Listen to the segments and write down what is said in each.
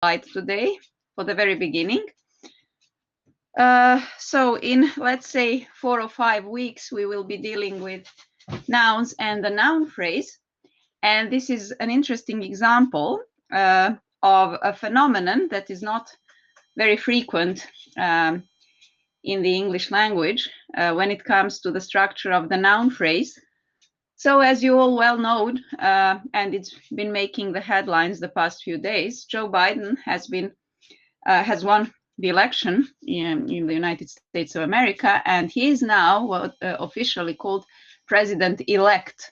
slide today for the very beginning. So in, let's say, 4 or 5 weeks, we will be dealing with nouns and the noun phrase. And this is an interesting example of a phenomenon that is not very frequent in the English language when it comes to the structure of the noun phrase. So as you all well know, and it's been making the headlines the past few days, Joe Biden has won the election in the United States of America, and he is now what officially called president-elect.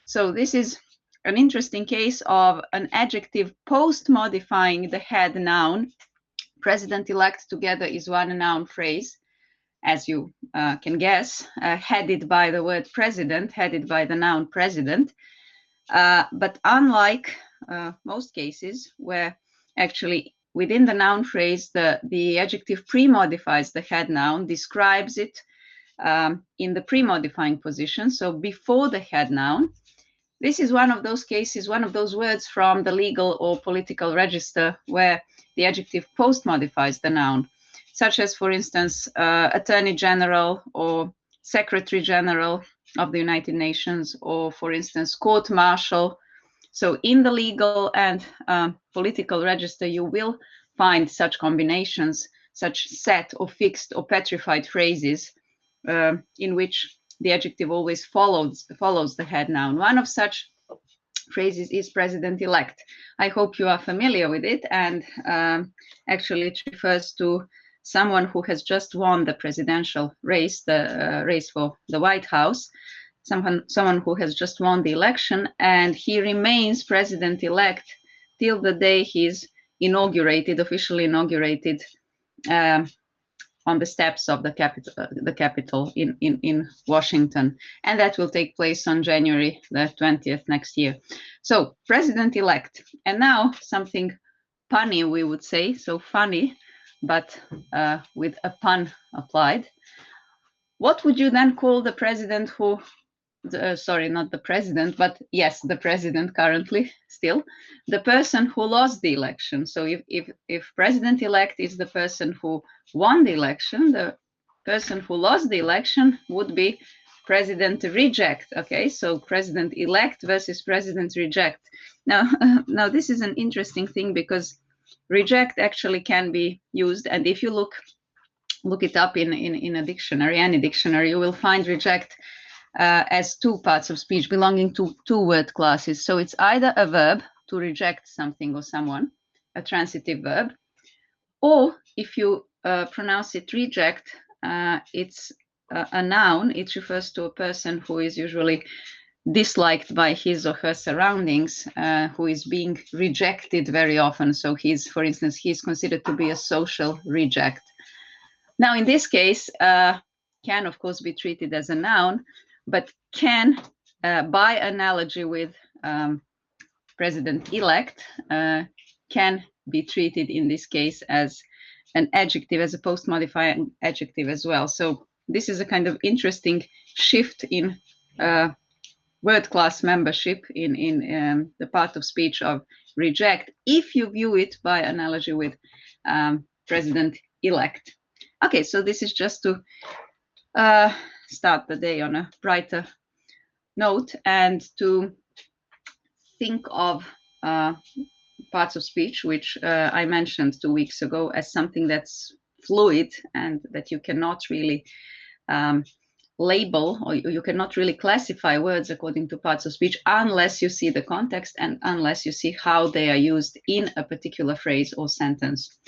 So this is an interesting case of an adjective post-modifying the head noun. President-elect together is one noun phrase, as you can guess, headed by the word president, headed by the noun president. But unlike most cases where actually within the noun phrase, the adjective pre-modifies the head noun, describes it in the pre-modifying position, so before the head noun. This is one of those cases, one of those words from the legal or political register where the adjective post-modifies the noun, such as, for instance, Attorney General or Secretary General of the United Nations, or, for instance, Court Martial. So in the legal and political register, you will find such combinations, such set or fixed or petrified phrases in which the adjective always follows the head noun. One of such phrases is president-elect. I hope you are familiar with it, and actually it refers to someone who has just won the presidential race, the race for the White House, someone who has just won the election, and he remains president-elect till the day he's inaugurated, officially inaugurated on the steps of the Capitol in Washington, and that will take place on January the 20th next year. So president-elect, and now something punny, we would say, so funny, but with a pun applied. What would you then call the president who, sorry, not the president, but yes, the president currently still, the person who lost the election? So if president-elect is the person who won the election, the person who lost the election would be president-reject. Okay, so president-elect versus president-reject. Now this is an interesting thing because reject actually can be used, and if you look it up in a dictionary, any dictionary, you will find reject as two parts of speech belonging to two word classes. So it's either a verb, to reject something or someone, a transitive verb, or if you pronounce it reject, it's a noun. It refers to a person who is usually disliked by his or her surroundings, who is being rejected very often. So for instance, he's considered to be a social reject. Now, in this case, can, of course, be treated as a noun, but can, by analogy with president-elect, can be treated in this case as an adjective, as a post-modifying adjective as well. So this is a kind of interesting shift in word class membership in the part of speech of reject, if you view it by analogy with president-elect. Okay, so this is just to start the day on a brighter note and to think of parts of speech, which I mentioned 2 weeks ago, as something that's fluid and that you cannot really label, or you cannot really classify words according to parts of speech unless you see the context and unless you see how they are used in a particular phrase or sentence.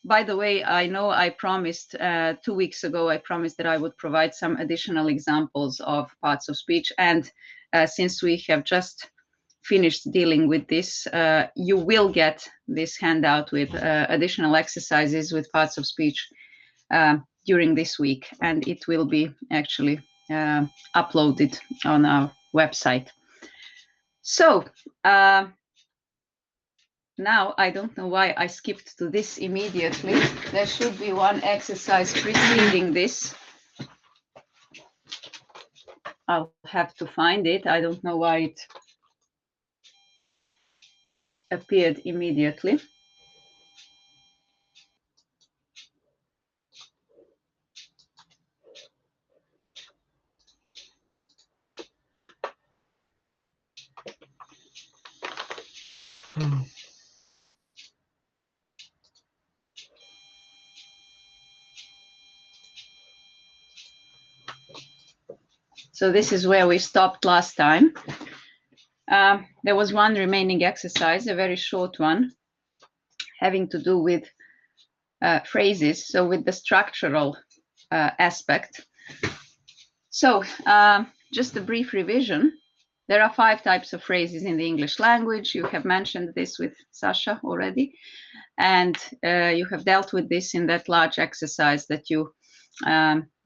By the way, I know I promised 2 weeks ago, I promised that I would provide some additional examples of parts of speech. And since we have just finished dealing with this, you will get this handout with additional exercises with parts of speech during this week. And it will be actually uploaded on our website. So, now, I don't know why I skipped to this immediately. There should be one exercise preceding this. I'll have to find it. I don't know why it appeared immediately. So this is where we stopped last time. There was one remaining exercise, a very short one, having to do with phrases, so with the structural aspect. So just a brief revision. There are 5 types of phrases in the English language. You have mentioned this with Sasha already, and you have dealt with this in that large exercise that you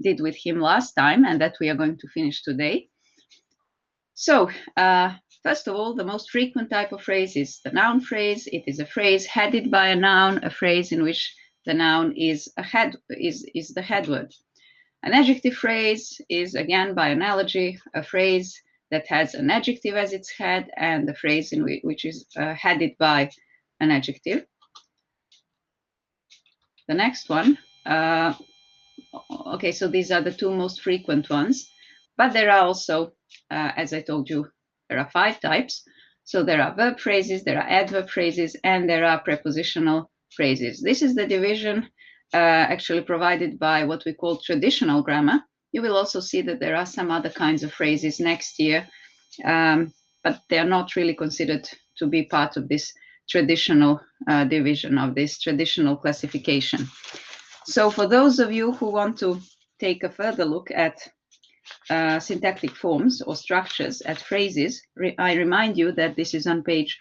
did with him last time and that we are going to finish today. So first of all, the most frequent type of phrase is the noun phrase. It is a phrase headed by a noun, a phrase in which the noun is the head word. An adjective phrase is, again, by analogy, a phrase that has an adjective as its head and a phrase in which is headed by an adjective. The next one, okay, so these are the 2 most frequent ones, but there are also, as I told you, there are 5 types. So there are verb phrases, there are adverb phrases, and there are prepositional phrases. This is the division actually provided by what we call traditional grammar. You will also see that there are some other kinds of phrases next year, but they are not really considered to be part of this traditional division, of this traditional classification. So for those of you who want to take a further look at syntactic forms or structures at phrases, I remind you that this is on page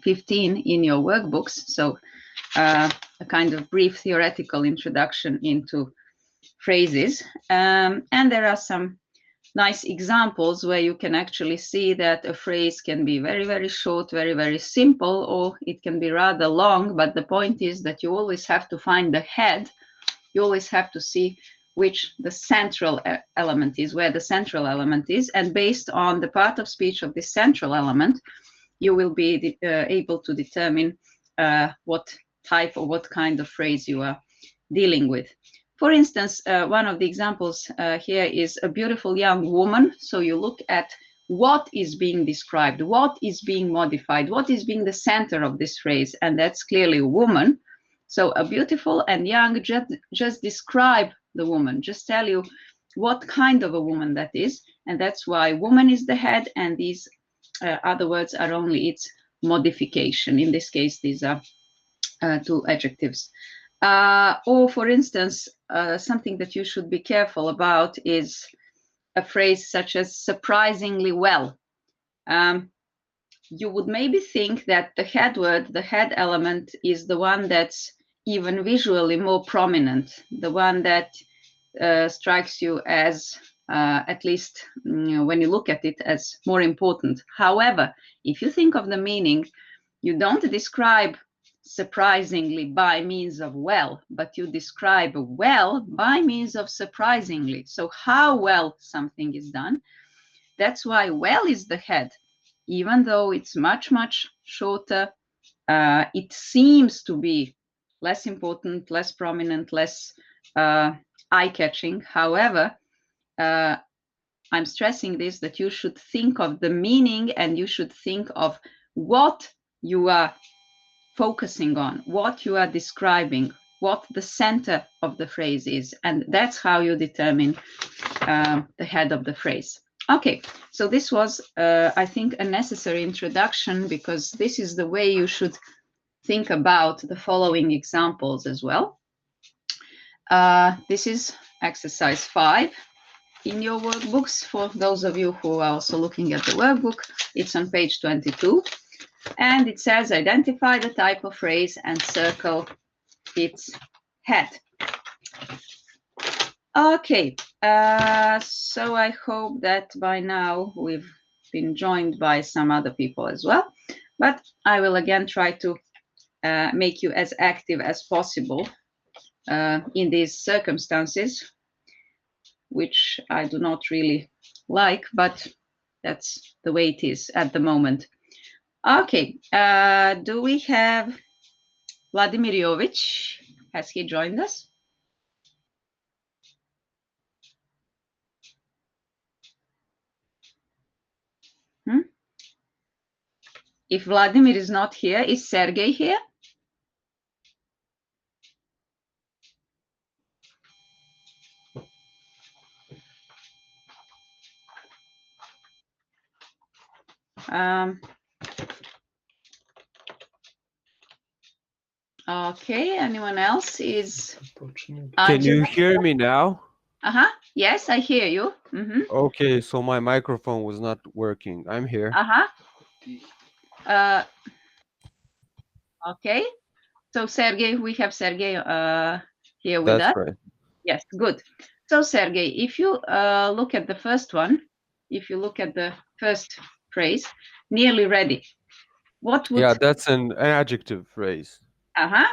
15 in your workbooks. So a kind of brief theoretical introduction into phrases. And there are some nice examples where you can actually see that a phrase can be very, very short, very, very simple, or it can be rather long. But the point is that you always have to find the head. You always have to see which the central element is, where the central element is. And based on the part of speech of this central element, you will be able to determine what type or what kind of phrase you are dealing with. For instance, one of the examples here is a beautiful young woman. So you look at what is being described, what is being modified, what is being the center of this phrase, and that's clearly a woman. So a beautiful and young, just describe the woman, just tell you what kind of a woman that is, and that's why woman is the head, and these other words are only its modification. In this case, these are 2 adjectives. Or for instance, something that you should be careful about is a phrase such as surprisingly well. You would maybe think that the head word, the head element, is the one that's even visually more prominent, the one that strikes you as, at least when you look at it, as more important. However, if you think of the meaning, you don't describe surprisingly by means of well, but you describe well by means of surprisingly. So how well something is done. That's why well is the head. Even though it's much, much shorter, it seems to be less important, less prominent, less eye-catching. However, I'm stressing this, that you should think of the meaning and you should think of what you are focusing on, what you are describing, what the center of the phrase is. And that's how you determine the head of the phrase. Okay, so this was, I think, a necessary introduction, because this is the way you should think about the following examples as well. This is exercise 5 in your workbooks. For those of you who are also looking at the workbook, it's on page 22. And it says, identify the type of phrase and circle its head. Okay, so I hope that by now we've been joined by some other people as well. But I will again try to make you as active as possible in these circumstances, which I do not really like, but that's the way it is at the moment. Okay, do we have Vladimir Jovic? Has he joined us? If Vladimir is not here, is Sergey here? Okay, anyone else is? Can you hear me now? Yes, I hear you. Okay, so my microphone was not working. I'm here. Okay, so Sergey, we have Sergey here with That's us. right. Yes, good. So Sergey, if you look at the first one, if you look at the first phrase, nearly ready, what would? Yeah, that's an adjective phrase.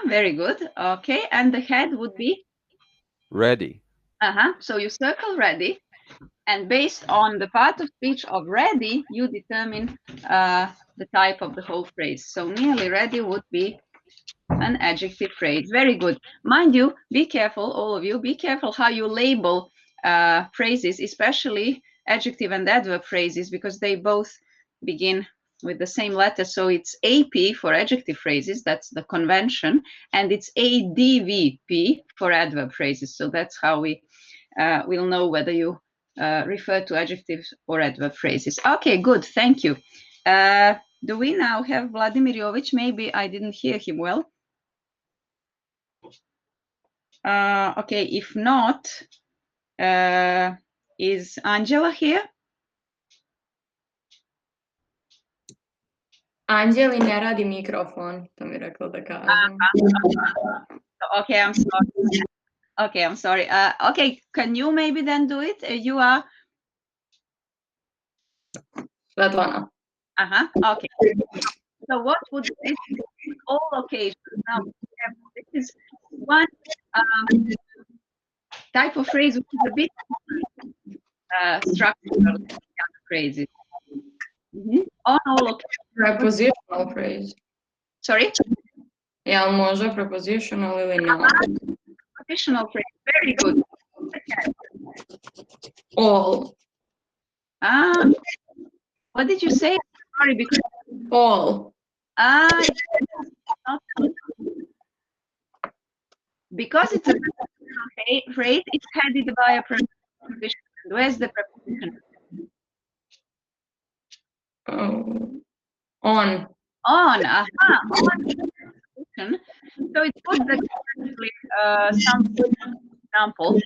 Very good. Okay, and the head would be? Ready. So you circle ready, and based on the part of speech of ready, you determine the type of the whole phrase. So nearly ready would be an adjective phrase. Very good. Mind you, be careful, all of you, be careful how you label phrases, especially adjective and adverb phrases, because they both begin with the same letter. So it's AP for adjective phrases, that's the convention, and it's ADVP for adverb phrases. So that's how we will know whether you refer to adjectives or adverb phrases. Okay, good, thank you. Do we now have Vladimir Jovic? Maybe I didn't hear him well. Okay, if not, is Angela here? Anđeli ne radi mikrofon, to mi rekla da kažem. Okay, I'm sorry. Okay, I'm sorry. Okay, can you maybe then do it? You are? Svetlana. Okay. So what would this all occasions? Now, this is one type of phrase which is a bit structural phrases. On all occasions. Prepositional phrase. Sorry? Jel može prepositional ili noun? Prepositional phrase. Very good. All. What did you say? Sorry, because All. Because it's a prepositional phrase, it's headed by a preposition. Where's the preposition? On. On. On. So it's good that some examples,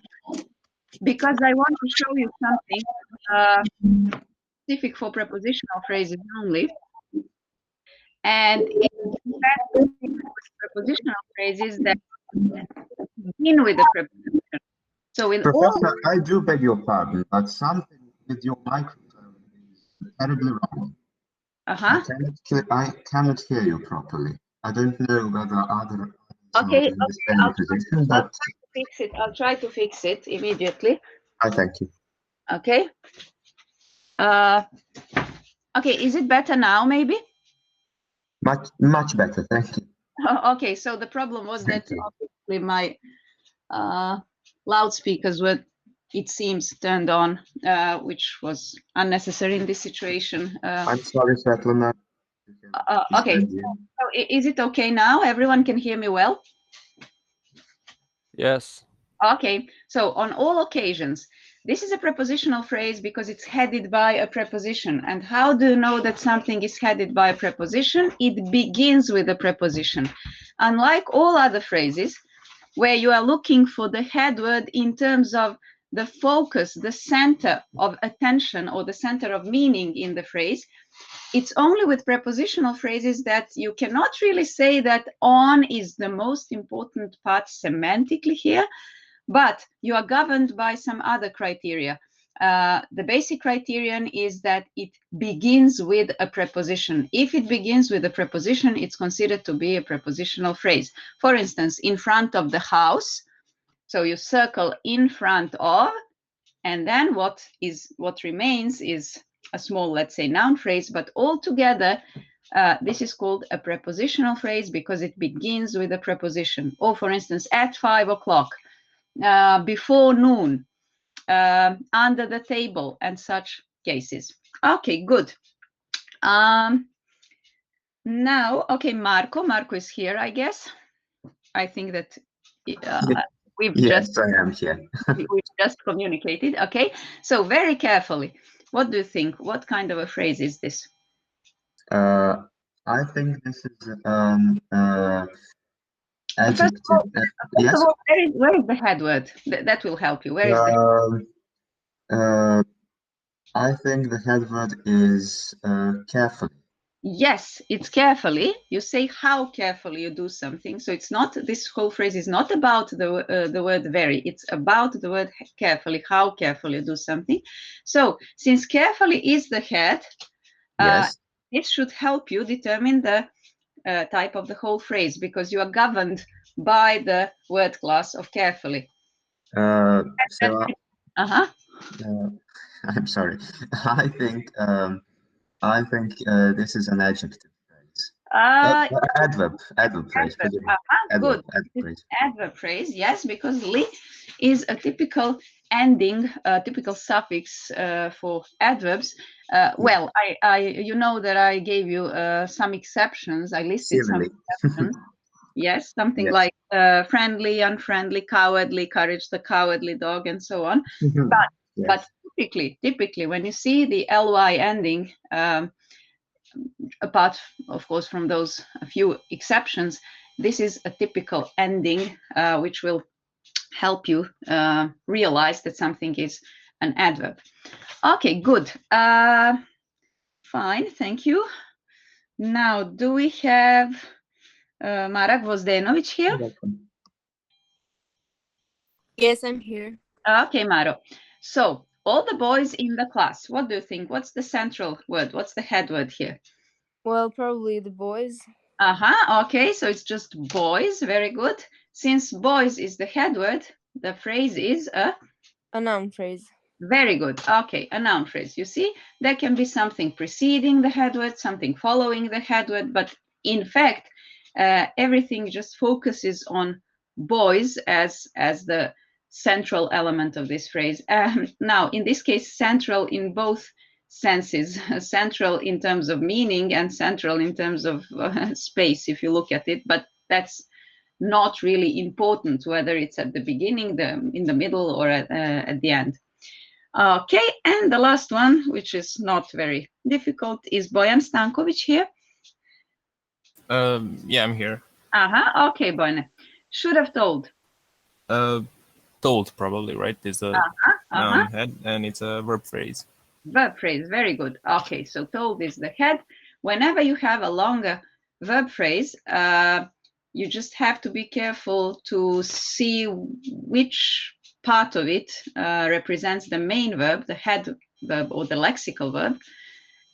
because I want to show you something specific for prepositional phrases only. And it's prepositional phrases that begin with a preposition. So in Professor, I do beg your pardon, but something with your microphone is terribly wrong. I cannot hear you properly. I don't know whether other are in the same position, but I'll try to fix it immediately. I thank you. Okay. Okay, is it better now, maybe? Much better, thank you. Okay, so the problem was that obviously my loudspeakers were, it seems, turned on, which was unnecessary in this situation. I'm sorry, Svetlana. Okay, so is it okay now? Everyone can hear me well? Yes. Okay, so on all occasions, this is a prepositional phrase because it's headed by a preposition. And how do you know that something is headed by a preposition? It begins with a preposition. Unlike all other phrases, where you are looking for the head word in terms of the focus, the center of attention or the center of meaning in the phrase, it's only with prepositional phrases that you cannot really say that on is the most important part semantically here, but you are governed by some other criteria. The basic criterion is that it begins with a preposition. If it begins with a preposition, it's considered to be a prepositional phrase. For instance, in front of the house, so you circle in front of, and then what remains is a small, let's say, noun phrase, but altogether This is called a prepositional phrase because it begins with a preposition. Or, for instance, at 5 o'clock, before noon, under the table, and such cases. Okay, good. Now, okay, Marco is here, I guess. I think that we've Yes, I am here. we've just communicated. Okay, so very carefully, what do you think? What kind of a phrase is this? I think this is First adjective. of all, where is the head word? That will help you. Where is I think the head word is carefully. Yes, it's carefully. You say how carefully you do something. So it's not, this whole phrase is not about the word very. It's about the word carefully, how carefully you do something. So since carefully is the head, Yes. it should help you determine the type of the whole phrase because you are governed by the word class of carefully. I'm sorry. I think this is an adjective phrase. Adverb phrase. Good. Adverb phrase, yes, because li is a typical ending, typical suffix for adverbs. Well, you know that I gave you some exceptions. I listed some exceptions. Yes, something like friendly, unfriendly, cowardly, courage the cowardly dog, and so on. But typically, when you see the ly ending, apart, of course, from those a few exceptions, this is a typical ending which will help you realize that something is an adverb. Okay, good. Fine, thank you. Now, do we have Mara Gvozdenovic here? Yes, I'm here. Okay, Maro. So, all the boys in the class, what do you think? What's the central word? What's the head word here? Well, probably the boys. Okay, so it's just boys. Very good. Since boys is the head word, the phrase is a noun phrase. Very good. Okay, a noun phrase. You see, there can be something preceding the head word, something following the head word, but in fact, everything just focuses on boys as the central element of this phrase. Now, in this case, central in both senses, central in terms of meaning and central in terms of space, if you look at it, but that's not really important whether it's at the beginning, in the middle, or at the end. Okay, and the last one, which is not very difficult, is Bojan Stankovic here. Yeah, I'm here. Okay, Bojan. Should have told. Told, probably, right? It's a noun head, and it's a verb phrase. Verb phrase, very good. Okay, so told is the head. Whenever you have a longer verb phrase, you just have to be careful to see which part of it represents the main verb, the head verb or the lexical verb,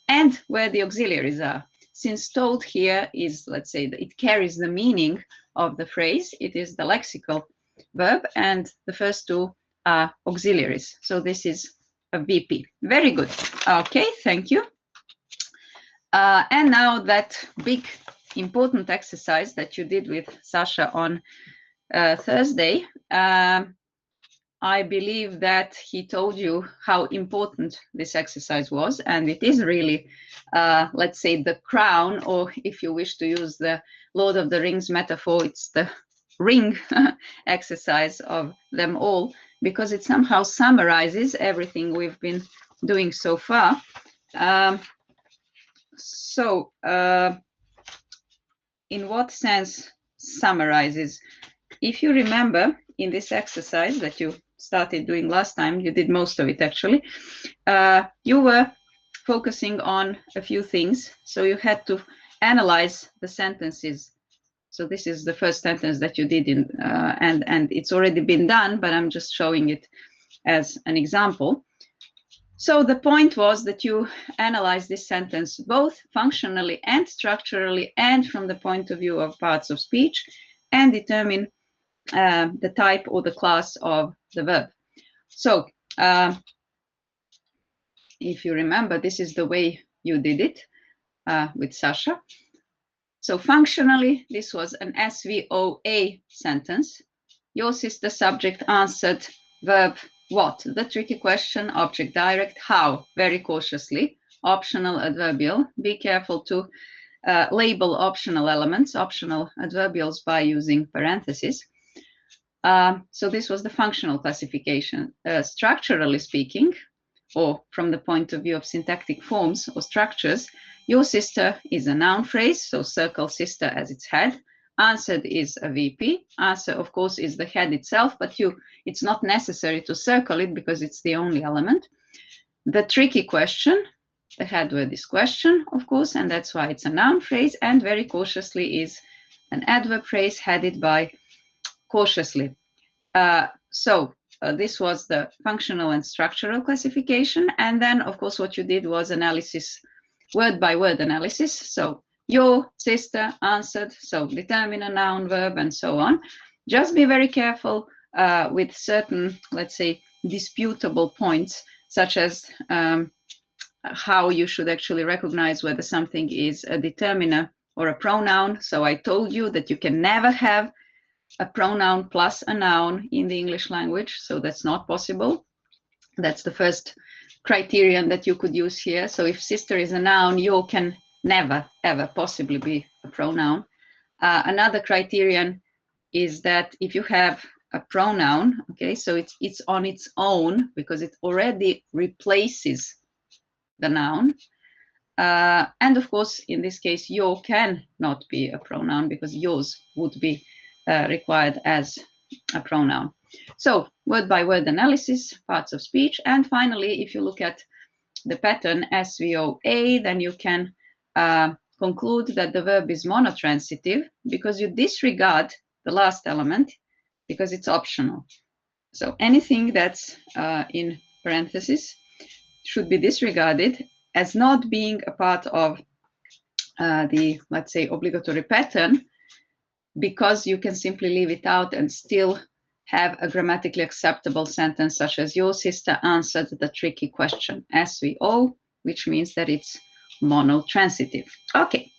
and where the auxiliaries are. Since told here is, let's say, it carries the meaning of the phrase, it is the lexical verb, and the first two are auxiliaries. So this is a VP. Very good. Okay, thank you. And now that big important exercise that you did with Sasha on Thursday, I believe that he told you how important this exercise was, and it is really, let's say, the crown, or if you wish to use the Lord of the Rings metaphor, it's the ring exercise of them all, because it somehow summarizes everything we've been doing so far. In what sense summarizes? If you remember, in this exercise that you started doing last time, you did most of it actually, you were focusing on a few things. So you had to analyze the sentences. So this is the first sentence that you did, and it's already been done, but I'm just showing it as an example. So the point was that you analyze this sentence both functionally and structurally and from the point of view of parts of speech, and determine the type or the class of the verb. So if you remember, this is the way you did it. with Sasha. So functionally, this was an SVOA sentence. Your sister subject answered verb what? The tricky question, object direct, how? Very cautiously, optional adverbial. Be careful to label optional elements, optional adverbials by using parentheses. So this was the functional classification. Structurally speaking, or from the point of view of syntactic forms or structures, your sister is a noun phrase, so circle sister as its head. Answered is a VP. Answer, of course, is the head itself, but it's not necessary to circle it because it's the only element. The tricky question, the head word is question, of course, and that's why it's a noun phrase, and very cautiously is an adverb phrase headed by cautiously. This was the functional and structural classification. And then, of course, what you did was analysis, word by word analysis. So your sister answered, so determine a noun, verb, and so on. Just be very careful with certain, let's say, disputable points, such as how you should actually recognize whether something is a determiner or a pronoun. So I told you that you can never have a pronoun plus a noun in the English language, so that's not possible. That's the first criterion that you could use here. So if sister is a noun, you can never, ever possibly be a pronoun. Another criterion is that if you have a pronoun, okay, so it's on its own because it already replaces the noun. And of course, in this case, your can not be a pronoun because yours would be required as a pronoun. So word by word analysis, parts of speech. And finally, if you look at the pattern SVOA, then you can conclude that the verb is monotransitive because you disregard the last element because it's optional. So anything that's in parentheses should be disregarded as not being a part of the, let's say, obligatory pattern, because you can simply leave it out and still have a grammatically acceptable sentence such as your sister answered the tricky question, SVO, which means that it's monotransitive. Okay,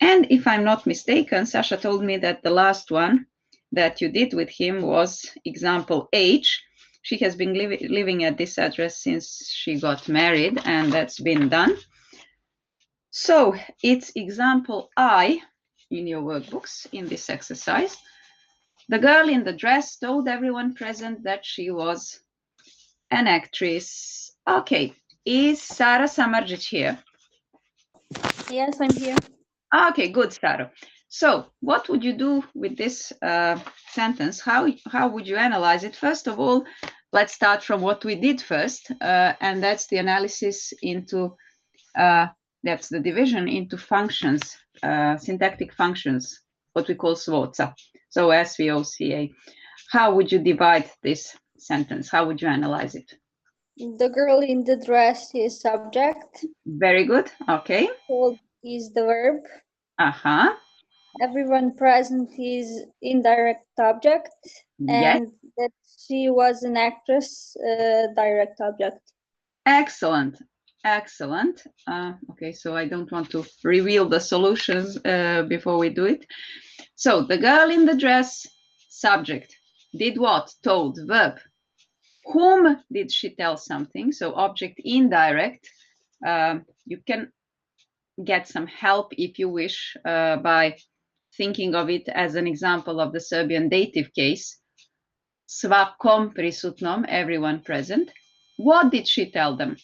and if I'm not mistaken, Sasha told me that the last one that you did with him was example H. She has been living at this address since she got married, and that's been done. So it's example I in your workbooks in this exercise. The girl in the dress told everyone present that she was an actress. Okay, is Sara Samardzic here? Yes, I'm here. Okay, good, Sara. So what would you do with this sentence? How would you analyze it? First of all, let's start from what we did first, and that's the analysis into, that's the division into functions, syntactic functions, what we call SVOCA. So SVOCA. How would you divide this sentence? How would you analyze it? The girl in the dress is subject. Very good. Okay. Told is the verb. Uh-huh. Everyone present is indirect object. Yes. And that she was an actress, direct object. Excellent. Excellent. Okay, so I don't want to reveal the solutions before we do it. So the girl in the dress, subject, did what? Told, verb. Whom did she tell something? So object indirect. You can get some help if you wish by thinking of it as an example of the Serbian dative case. Svakom prisutnom, everyone present. What did she tell them?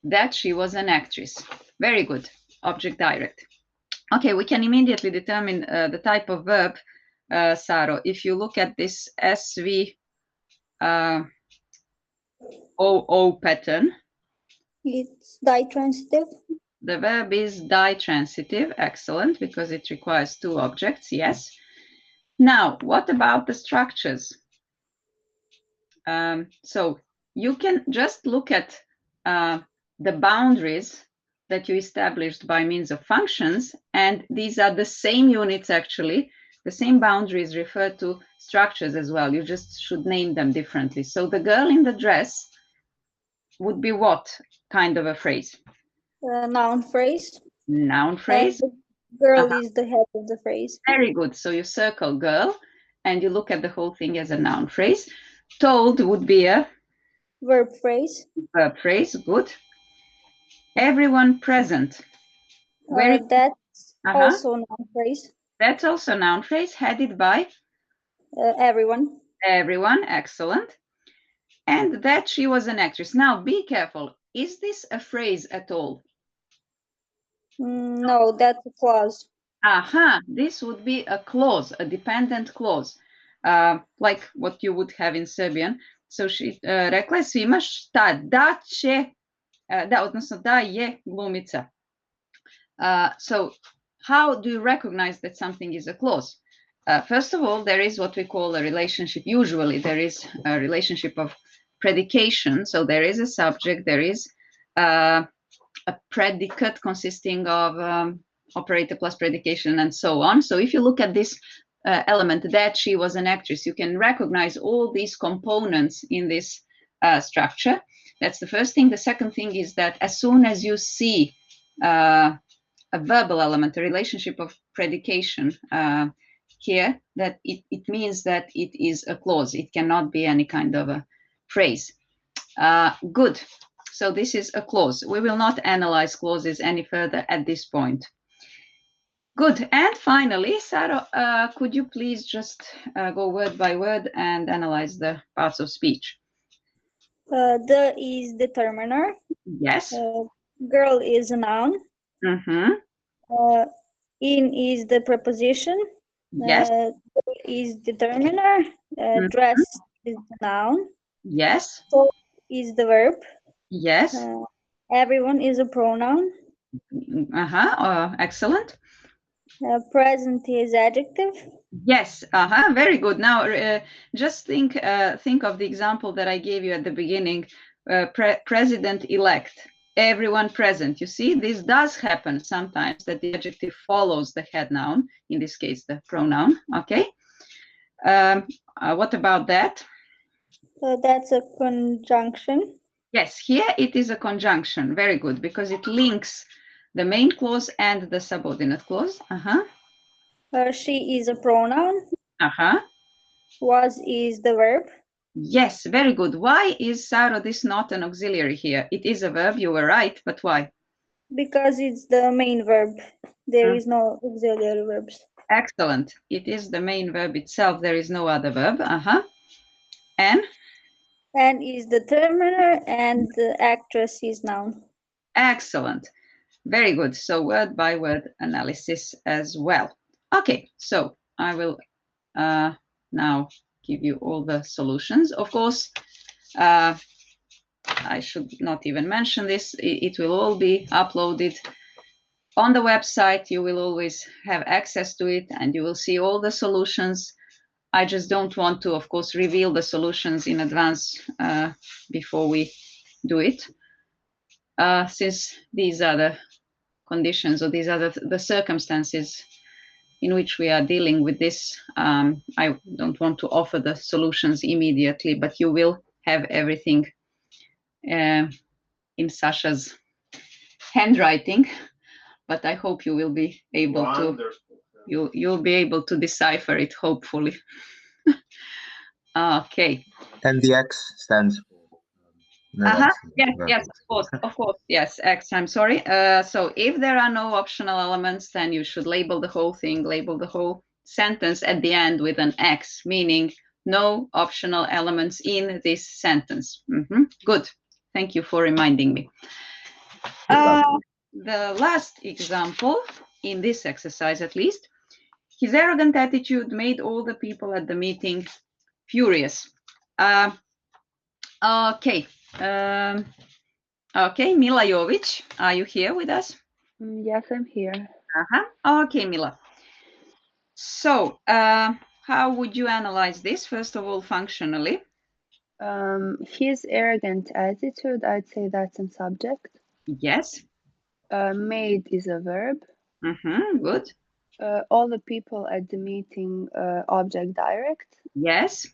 That she was an actress. Very good. Object direct. Okay, we can immediately determine the type of verb, Saro. If you look at this SV OO pattern. It's ditransitive. The verb is ditransitive. Excellent, because it requires two objects. Yes. Now, what about the structures? So you can just look at the boundaries that you established by means of functions, and these are the same units actually. The same boundaries refer to structures as well. You just should name them differently. So the girl in the dress would be what kind of a phrase? Noun phrase. Noun phrase. The girl Uh-huh. is the head of the phrase. Very good. So you circle girl and you look at the whole thing as a noun phrase. Told would be a Verb phrase. verb phrase. Good. Everyone present. Very That's Uh-huh. also noun phrase. That's also a noun phrase headed by Everyone. everyone. Excellent. And that she was an actress. Now be careful. Is this a phrase at all? No, that's a clause. Aha, this would be a clause, a dependent clause, like what you would have in Serbian. So she rekla je svima šta da će, odnosno da je glumica. So how do you recognize that something is a clause? First of all, there is what we call a relationship. Usually there is a relationship of predication. So there is a subject, there is a predicate consisting of operator plus predication and so on. So if you look at this element, that she was an actress, you can recognize all these components in this structure. That's the first thing. The second thing is that as soon as you see a verbal element, a relationship of predication here, that it means that it is a clause. It cannot be any kind of a phrase. Good. So this is a clause. We will not analyze clauses any further at this point. Good. And finally, Sarah, could you please just go word by word and analyze the parts of speech? The is determiner. Yes. Girl is a noun. Mm-hmm. In is the preposition. Yes. Is determiner. Dress is the noun. Yes. So is the verb. Yes. Everyone is a pronoun. Excellent. Present is adjective. Yes. Very good. Now, just think of the example that I gave you at the beginning. President-elect. Everyone present. You see, this does happen sometimes that the adjective follows the head noun. In this case, the pronoun. Okay. What about that? That's a conjunction. Yes, here it is a conjunction. Very good, because it links the main clause and the subordinate clause. She is a pronoun. Was is the verb. Yes, very good. Why is, Saro, this not an auxiliary here? It is a verb, you were right, but why? Because it's the main verb. There is no auxiliary verbs. Excellent. It is the main verb itself. There is no other verb. And? And is determiner, and the actress is noun. Excellent. Very good. So word by word analysis as well. Okay, so I will now give you all the solutions. Of course, I should not even mention this. It will all be uploaded on the website. You will always have access to it and you will see all the solutions. I just don't want to, of course, reveal the solutions in advance before we do it. Since these are the conditions or these are the circumstances in which we are dealing with this, I don't want to offer the solutions immediately, but you will have everything in Sasha's handwriting. But I hope you will be able you'll be able to decipher it, hopefully. Okay. And the X stands for. Yes, of course, yes, X, I'm sorry. So if there are no optional elements, then you should label the whole thing, label the whole sentence at the end with an X, meaning no optional elements in this sentence. Good. Thank you for reminding me. The last example, in this exercise at least, his arrogant attitude made all the people at the meeting furious. Okay. Okay, Mila Jovic, are you here with us? Yes, I'm here. Okay, Mila. So, how would you analyze this? First of all, functionally. His arrogant attitude, I'd say that's a subject. Yes. Made is a verb. Good. All the people at the meeting, object direct. Yes.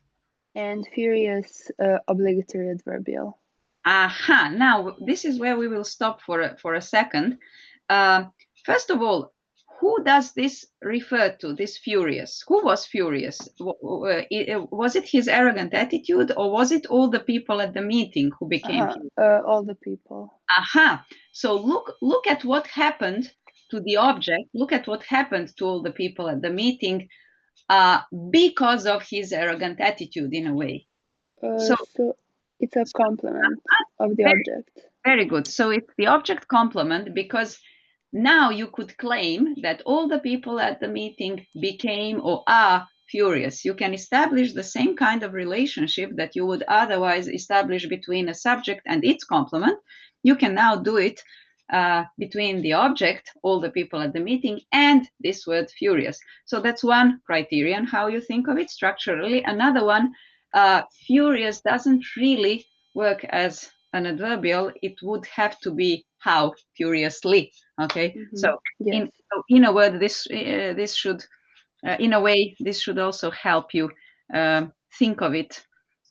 And furious, obligatory Adverbial. Now, this is where we will stop for a second. first of all, who does this refer to, this furious? Who was furious? Was it his arrogant attitude, or was it all the people at the meeting who became furious? All the people. Aha. So look at what happened to the object. Look at what happened to all the people at the meeting because of his arrogant attitude, in a way. So it's a complement of the object. Very good. So it's the object complement, because now you could claim that all the people at the meeting became or are furious. You can establish the same kind of relationship that you would otherwise establish between a subject and its complement. You can now do it between the object, all the people at the meeting, and this word furious. So that's one criterion, how you think of it structurally. Another one, furious doesn't really work as an adverbial. It would have to be how furiously. Okay, so yes. in a word, this should, in a way, this should also help you think of it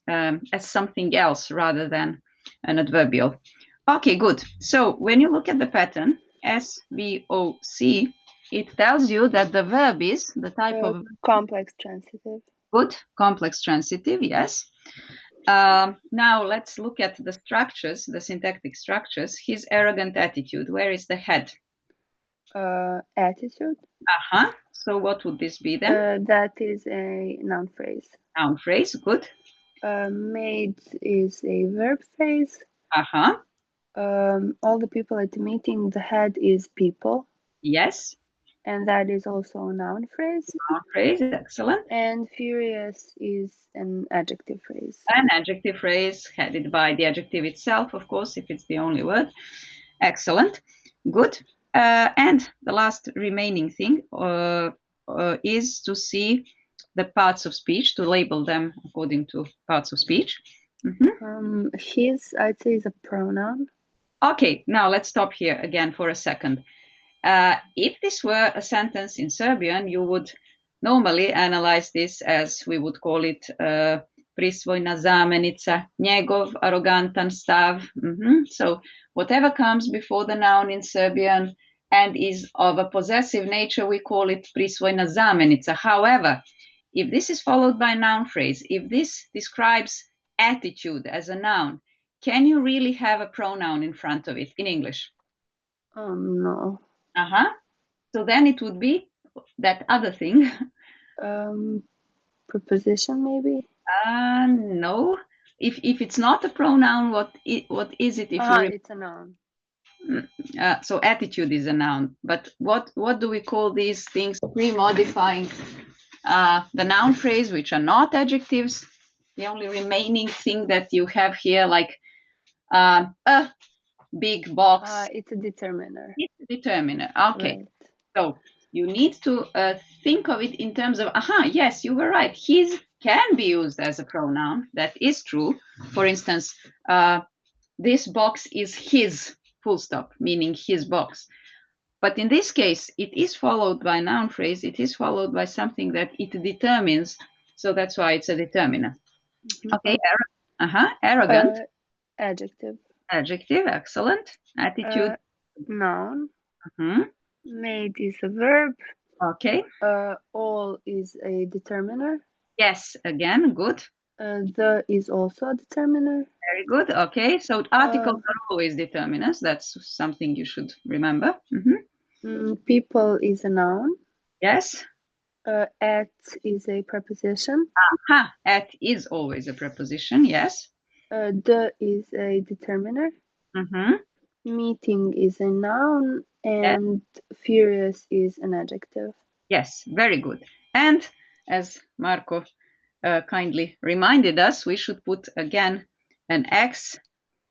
as something else rather than an adverbial. Okay, good. So when you look at the pattern SVOC, it tells you that the verb is the type of complex transitive. Good, complex transitive, yes. Now let's look at the structures, the syntactic structures. His arrogant attitude, where is the head? Attitude. So what would this be then? That is a noun phrase. Noun phrase, good. Made is a verb phrase. All the people at the meeting, the head is people. Yes. And that is also a noun phrase. Noun phrase, excellent. And furious is an adjective phrase. An adjective phrase headed by the adjective itself, of course, if it's the only word. Excellent. Good. And the last remaining thing is to see the parts of speech, to label them according to parts of speech. His, I'd say, is a pronoun. Okay, now let's stop here again for a second. If this were a sentence in Serbian, you would normally analyze this as we would call it prisvojna zamenica, njegov arogantan stav. So whatever comes before the noun in Serbian and is of a possessive nature, we call it prisvojna zamenica. However, if this is followed by a noun phrase, if this describes attitude as a noun, can you really have a pronoun in front of it in English? No. So then it would be that other thing. Preposition, maybe? No. If it's not a pronoun, what is it? It's a noun. So attitude is a noun. But what do we call these things pre-modifying the noun phrase, which are not adjectives? The only remaining thing that you have here, like a big box. It's a determiner. It's a determiner. Okay. Right. So you need to think of it in terms of, yes, you were right. His can be used as a pronoun. That is true. For instance, this box is his, full stop, meaning his box. But in this case, it is followed by a noun phrase. It is followed by something that it determines. So that's why it's a determiner. Okay. Arrogant. Adjective. Adjective, excellent. Attitude. Noun. Made is a verb. Okay. All is a determiner. Yes, again, good. The is also a determiner. Very good. Okay, so articles are always determiners. That's something you should remember. People is a noun. Yes. At is a preposition. At is always a preposition. Yes. The is a determiner. Meeting is a noun. And furious is an adjective. Yes, very good. And as Marco kindly reminded us, we should put again an X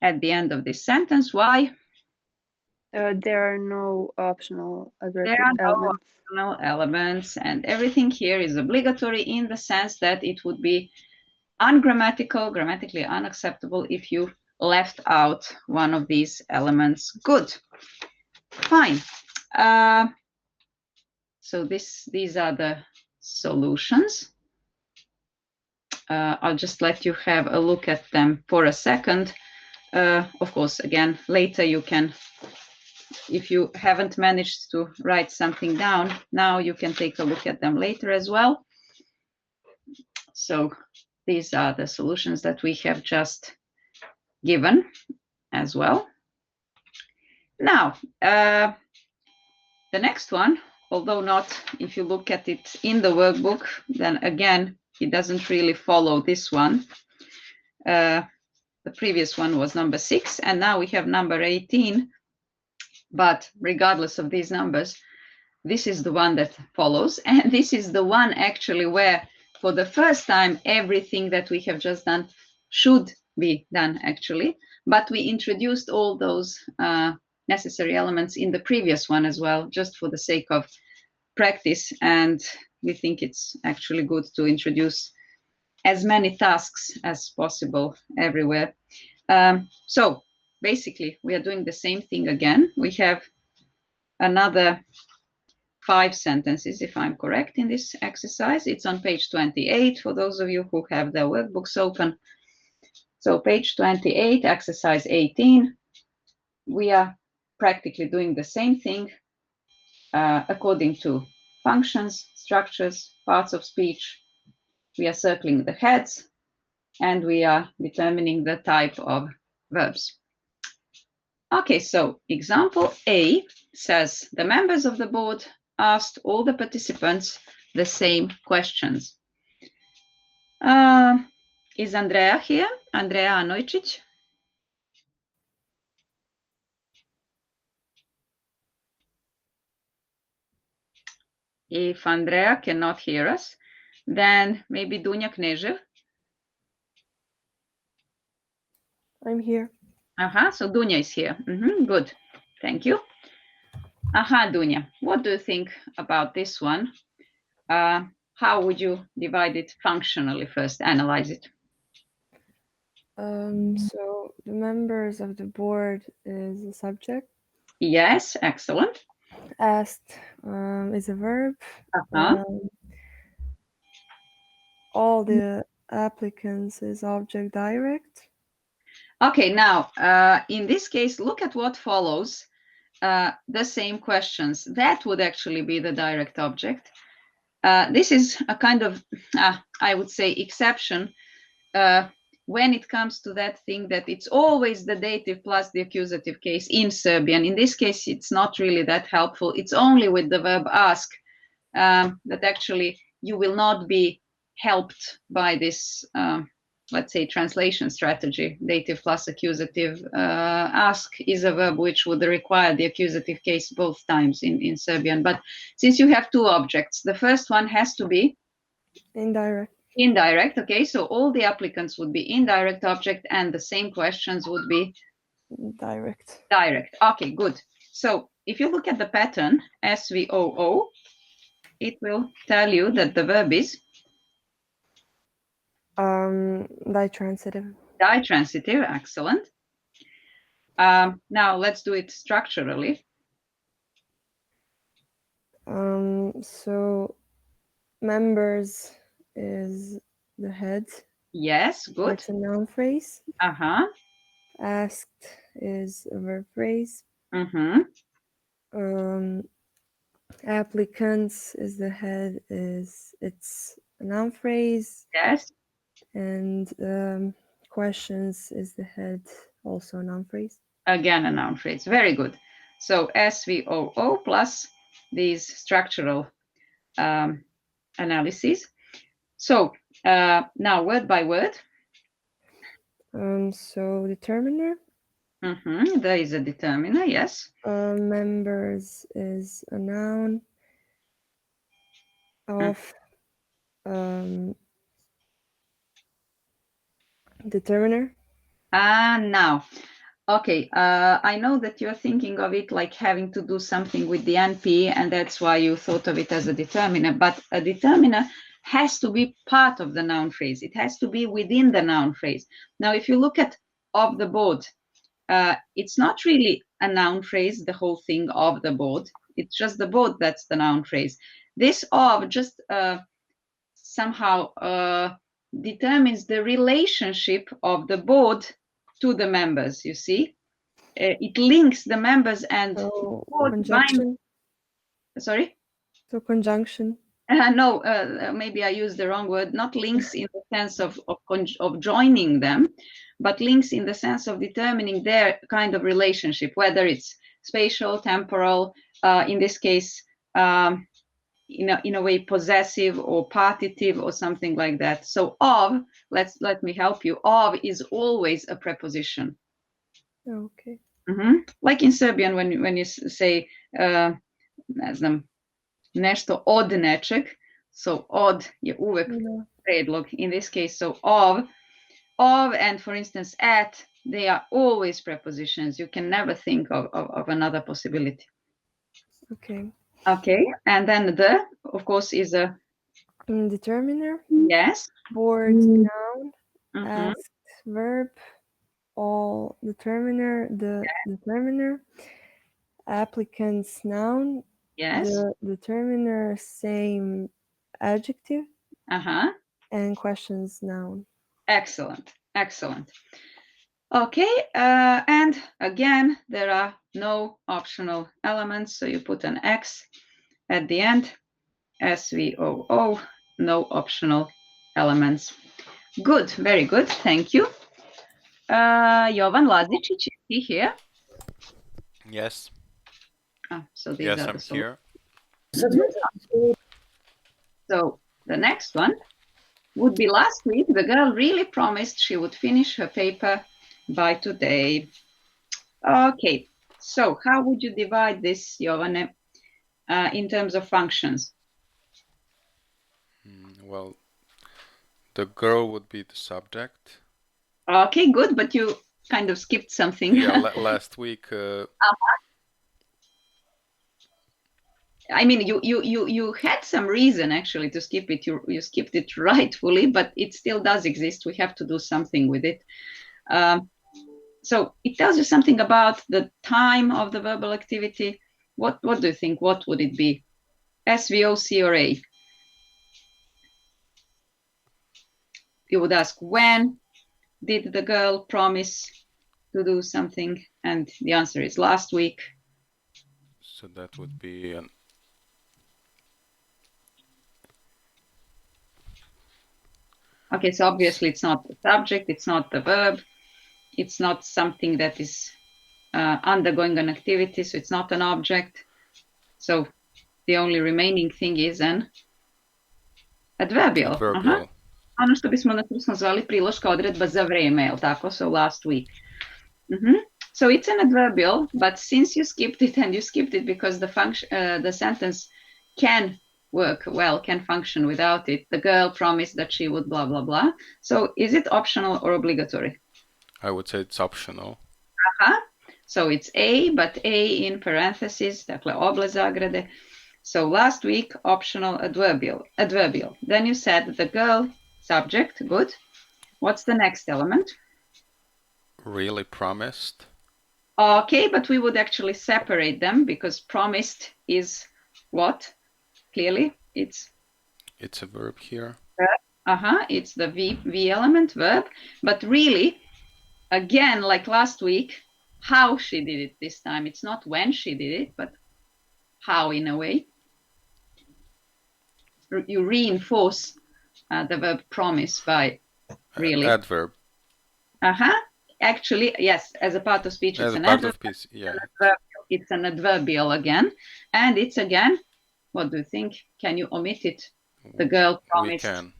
at the end of this sentence. Why? There are no optional adverbial elements. There are no optional elements, and everything here is obligatory in the sense that it would be ungrammatical, grammatically unacceptable if you left out one of these elements. Good. Fine. So these are the solutions. I'll just let you have a look at them for a second. Of course, again, later you can if you haven't managed to write something down, now you can take a look at them later as well. So these are the solutions that we have just given as well. Now, the next one, although not, if you look at it in the workbook, then again, it doesn't really follow this one. The previous one was number 6, and now we have number 18. But regardless of these numbers, this is the one that follows. And this is the one actually where, for the first time, everything that we have just done should be done actually. But we introduced all those necessary elements in the previous one as well, just for the sake of practice. And we think it's actually good to introduce as many tasks as possible everywhere. So basically, we are doing the same thing again. We have another 5 sentences, if I'm correct, in this exercise. It's on page 28 for those of you who have their workbooks open. So page 28, exercise 18. We are practically doing the same thing according to functions, structures, parts of speech. We are circling the heads, and we are determining the type of verbs. Okay, so example A says the members of the board asked all the participants the same questions. Is Andrea here? Andrea Anojčić? If Andrea cannot hear us, then maybe Dunja Knežev. I'm here. So Dunja is here. Good, thank you. Dunja, what do you think about this one? How would you divide it functionally first, analyze it? So the members of the board is a subject. Yes, excellent. Asked is a verb. All the applicants is object direct. Okay, now in this case, look at what follows. The same questions. That would actually be the direct object. This is a kind of, I would say, exception when it comes to that thing that it's always the dative plus the accusative case in Serbian. In this case, it's not really that helpful. It's only with the verb ask that actually you will not be helped by this, let's say, translation strategy. Dative plus accusative. Ask is a verb which would require the accusative case both times in Serbian. But since you have two objects, the first one has to be indirect. Indirect, okay, so all the applicants would be indirect object and the same questions would be direct. Direct, okay, good. So if you look at the pattern, SVOO, it will tell you that the verb is ditransitive. Ditransitive, excellent. Now let's do it structurally. So members is the head. Yes, good. It's a noun phrase. Asked is a verb phrase. Applicants is the head. It's a noun phrase. Yes. And questions is the head, also a noun phrase. Again, a noun phrase. Very good. So SVOO plus these structural analyses. So now word by word. So determiner. There is a determiner, yes. Members is a noun of determiner. Now, okay, I know that you're thinking of it like having to do something with the NP, and that's why you thought of it as a determiner, but a determiner has to be part of the noun phrase. It has to be within the noun phrase. Now, if you look at of the board, it's not really a noun phrase, the whole thing of the board. It's just the board that's the noun phrase. This of just somehow determines the relationship of the board to the members, you see? it links the members and So both conjunction. Sorry? So conjunction. No, maybe I used the wrong word. Not links in the sense of joining them, but links in the sense of determining their kind of relationship, whether it's spatial, temporal, in this case, in a way possessive or partitive or something like that. So of, let me help you. Of is always a preposition. Okay. Like in Serbian, when you say ne znam, nešto od nečeg, so od je uvek predlog. In this case, so of, and for instance at, they are always prepositions. You can never think of another possibility. Okay. Okay, and then the, of course, is a determiner. Yes. Board noun. Asked verb. All determiner. The determiner. Applicant's noun. Yes. The determiner same adjective. And questions noun. Excellent. Excellent. Okay, and again, there are no optional elements, so you put an X at the end. SVOO, no optional elements. Good, very good, thank you. Jovan Lazičić, is he here? Yes. So these yes, are I'm the here. So the next one would be last week. The girl really promised she would finish her paper by today. Okay, so how would you divide this, Jovane, in terms of functions? Well, the girl would be the subject. Okay, good, but you kind of skipped something. Yeah, last week. I mean, you had some reason actually to skip it. You skipped it rightfully, but it still does exist. We have to do something with it. So it tells you something about the time of the verbal activity. What do you think? What would it be? SVO, C, or A? You would ask, when did the girl promise to do something? And the answer is last week. So that would be an... Okay, so obviously it's not the subject, it's not the verb, it's not something that is undergoing an activity, so it's not an object. So the only remaining thing is an adverbial. Adverbial. Ono što bismo na srpskom zvali priloška odredba za vreme, jel tako? So last week. So it's an adverbial, but since you skipped it, and you skipped it because the sentence can work well, can function without it. The girl promised that she would blah, blah, blah. So is it optional or obligatory? I would say it's optional. So it's A, but A in parentheses, dakle oble zagrade. So last week, optional adverbial. Then you said the girl, subject, good. What's the next element? Really promised. Okay, but we would actually separate them because promised is what? Clearly, it's a verb here. It's the V element, verb. But really, again, like last week, how she did it this time. It's not when she did it, but how in a way. You reinforce the verb promise by really. Adverb. Actually, yes, as a part of speech, it's an adverb. It's an adverbial again. And it's again, what do you think? Can you omit it? The girl promised. We can.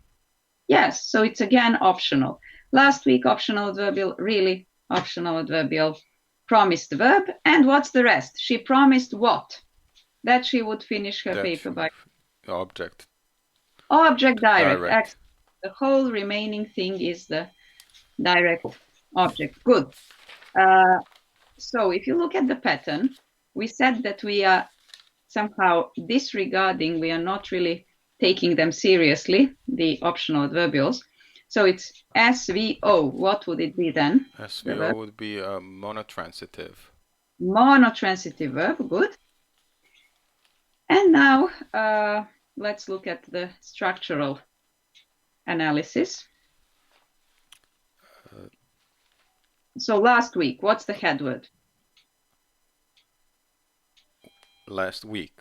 Yes, so it's again optional. Last week, optional adverbial, really optional adverbial, promised verb. And what's the rest? She promised what? That she would finish her paper by. Object. Object direct. The whole remaining thing is the direct object. Good. So if you look at the pattern, we said that we are somehow disregarding, we are not really taking them seriously, the optional adverbials. So it's SVO. What would it be then? SVO would be a monotransitive. Monotransitive verb, good. And now let's look at the structural analysis. So last week, what's the head word? last week.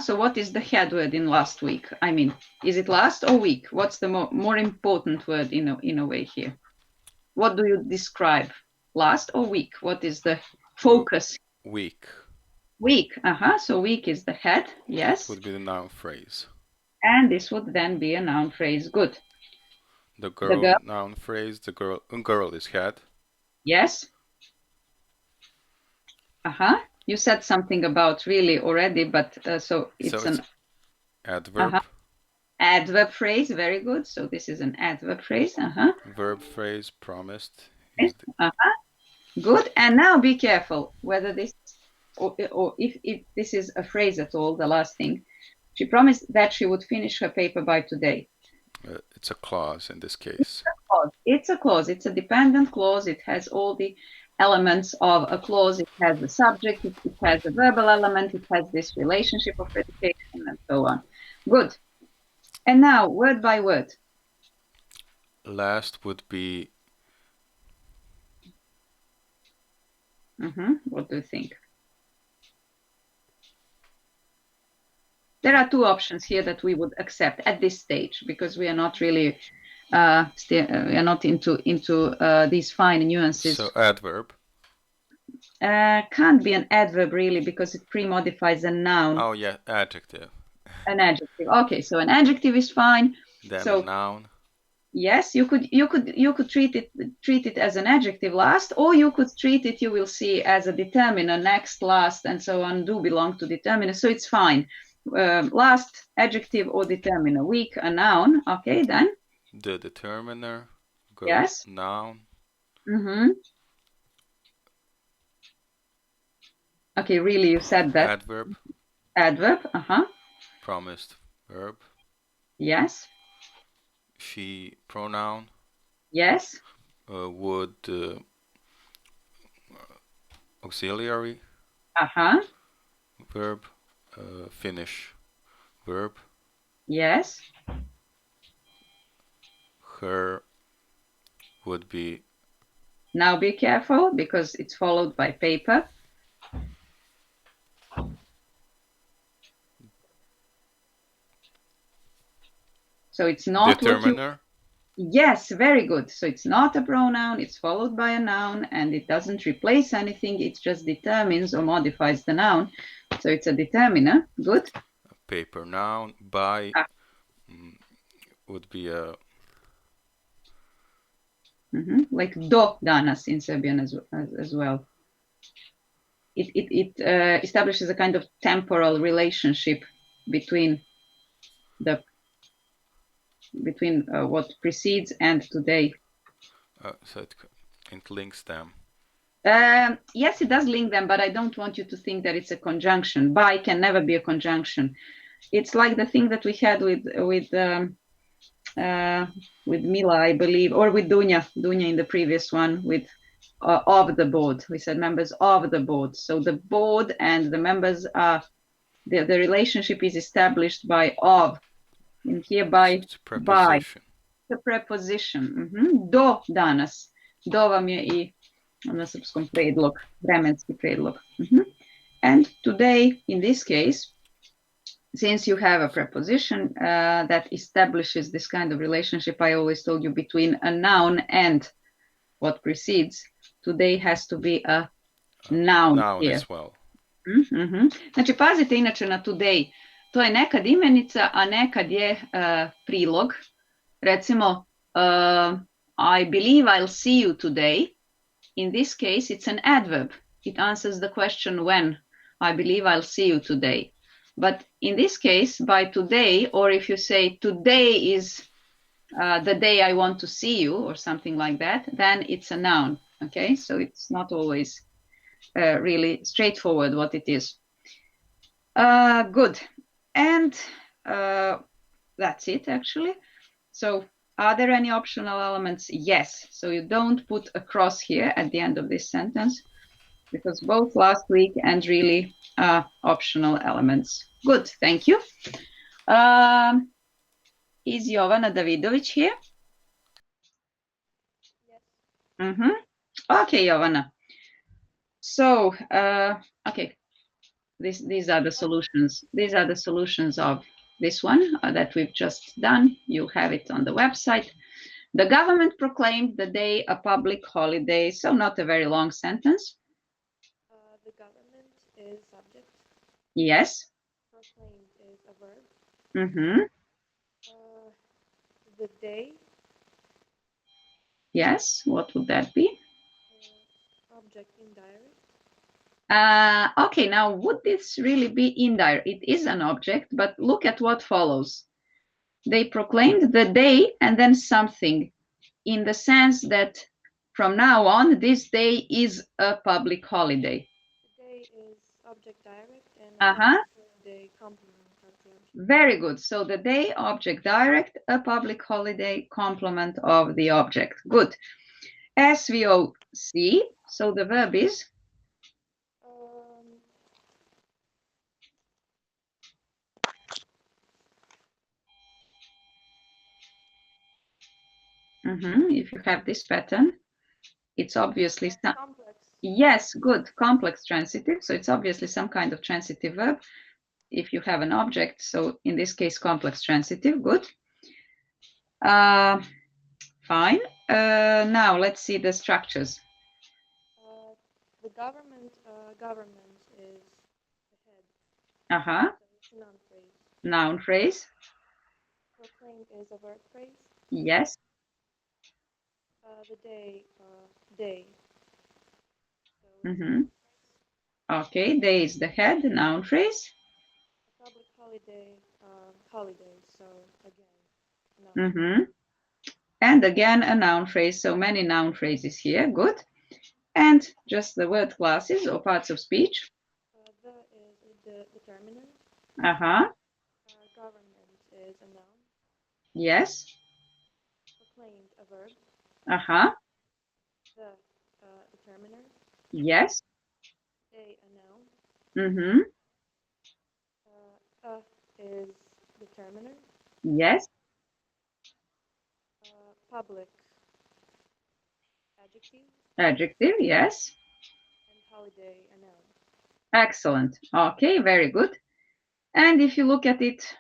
So what is the head word in last week? I mean, is it last or week? What's the more important word in a way here? What do you describe? Last or week? What is the focus? Week. Week. So week is the head. Yes. It would be the noun phrase. And this would then be a noun phrase. Good. The girl, noun phrase. The girl is head. Yes. You said something about really already, but so it's an adverb. Adverb phrase. Very good. So this is an adverb phrase. Verb phrase. Promised. Good. And now be careful whether this or if this is a phrase at all. The last thing, she promised that she would finish her paper by today. It's a clause in this case. It's a clause. It's a dependent clause. It has all the elements of a clause. It has the subject. It has a verbal element. It has this relationship of predication and so on. Good. And now, word by word. Last would be. What do you think? There are two options here that we would accept at this stage because we are not really we are not into these fine nuances. So adverb. Can't be an adverb really because it pre-modifies a noun. Oh yeah, adjective. An adjective. Okay, so an adjective is fine. Then so, a noun. Yes, you could treat it as an adjective last, or you could treat it, you will see, as a determiner, next, last, and so on do belong to determiner. So it's fine. Last, adjective, or determiner. Week, a noun. Okay, then. The determiner. Girl, yes. Noun. Okay, really, you said that. Adverb. Adverb. Promised verb. Yes. She, pronoun. Yes. Would, auxiliary. Verb. Finish verb. Yes. Her would be. Now be careful because it's followed by paper. So it's not determiner. Yes, very good. So it's not a pronoun, it's followed by a noun, and it doesn't replace anything, it just determines or modifies the noun. So it's a determiner. Good. A paper noun. By would be a. Like do danas in Serbian as well. It establishes a kind of temporal relationship between what precedes and today. So it links them. Yes, it does link them, but I don't want you to think that it's a conjunction. By can never be a conjunction. It's like the thing that we had with Mila, I believe, or with Dunja in the previous one, with of the board. We said members of the board. So the board and the members are, the relationship is established by of. And here by. The preposition. Do danas. Do vam je I na srpskom predlog, vremenski predlog. And today, in this case, since you have a preposition that establishes this kind of relationship, I always told you, between a noun and what precedes, today has to be a noun here. As well. Znači, pazite inače na today. To je nekad imenica, a nekad je prilog. Recimo, I believe I'll see you today. In this case, it's an adverb. It answers the question when. I believe I'll see you today. But in this case, by today, or if you say today is the day I want to see you, or something like that, then it's a noun. Okay, so it's not always really straightforward what it is. Good. And that's it, actually. So are there any optional elements? Yes. So you don't put a cross here at the end of this sentence, because both last week and really are optional elements. Good, thank you. Is Jovana Davidovic here? Yes. Okay, Jovana. So, okay. These are the solutions. These are the solutions of this one that we've just done. You have it on the website. The government proclaimed the day a public holiday, so not a very long sentence. The government is subject. Yes. Proclaimed is a verb. Mm-hmm. The day. Yes, what would that be? Object indirect. Okay, now would this really be indirect? It is an object, but look at what follows. They proclaimed the day and then something, in the sense that from now on, this day is a public holiday. The day is object direct and day complement of the object. Very good. So the day, object direct, a public holiday, complement of the object. Good. SVOC, so the verb is? If you have this pattern, it's obviously some. Complex. Yes, good. Complex transitive. So it's obviously some kind of transitive verb if you have an object. So in this case, complex transitive. Good. Fine. Now let's see the structures. The government is So the head. it's Noun phrase. Noun phrase. Proclaimed is a verb phrase. Yes. The day, day. So okay, day is the head, noun phrase. A public holiday, holiday. So again, noun. And again, a noun phrase. So many noun phrases here. Good. And just the word classes or parts of speech. The is the determinant. Government is a noun. Yes. Proclaimed a verb. The determiner. Yes. Day a noun. Is determiner. Yes. Public adjective. Adjective, yes. And holiday a noun. Excellent. Okay, very good. And if you look at it,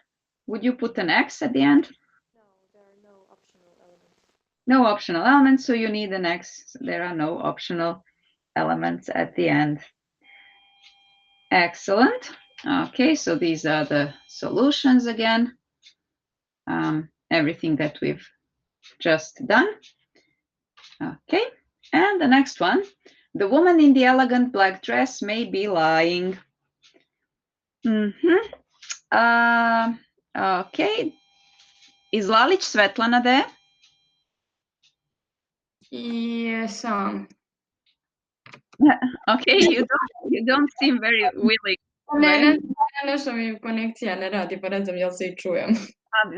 would you put an X at the end? No, there are no optional elements. No optional elements, so you need an X. There are no optional elements at the end. Excellent. Okay, so these are the solutions again. Everything that we've just done. Okay, and the next one. The woman in the elegant black dress may be lying. Okay. Is Lalić Svetlana there? Yes. Okay, you don't seem very willing. Nešto mi konekcija ne radi, pa ne znam jel se i čujem.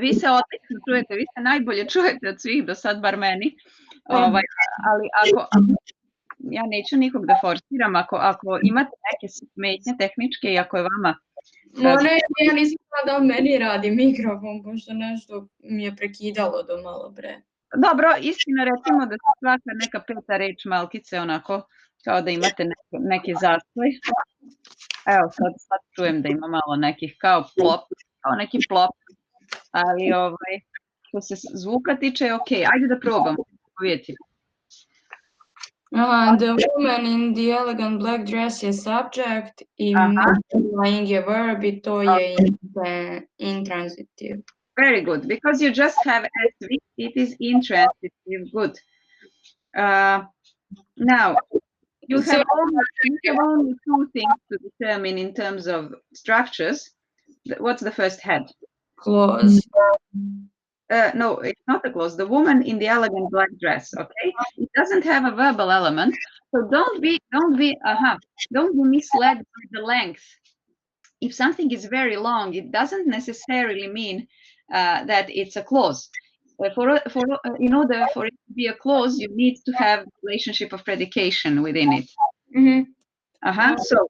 Vi se odlično čujete, vi se najbolje čujete od svih do sad, bar meni. Ali ako ja neću nikog da forsiram, ako imate neke smetnje tehničke i ako je vama... Ja nisam da meni radi mikrofon, pošto nešto mi je prekidalo do malo pre. Dobro, istina, recimo da se svaka neka peta reč malkice onako, kao da imate neki zastoj. Evo, sad čujem da ima malo nekih kao plop, kao neki plop, ali što se zvuka tiče je okej. Ajde da probamo, vidjeti. The woman in the elegant black dress je subject i lying je verb i to je intransitive. Very good, because you just have SV, it is intransitive. Good. Now, you have only two things to determine in terms of structures. What's the first head? Clause. No, it's not a clause. The woman in the elegant black dress. Okay, it doesn't have a verbal element, so don't be misled by the length. If something is very long, it doesn't necessarily mean that it's a clause. In order for it to be a clause, you need to have relationship of predication within it. So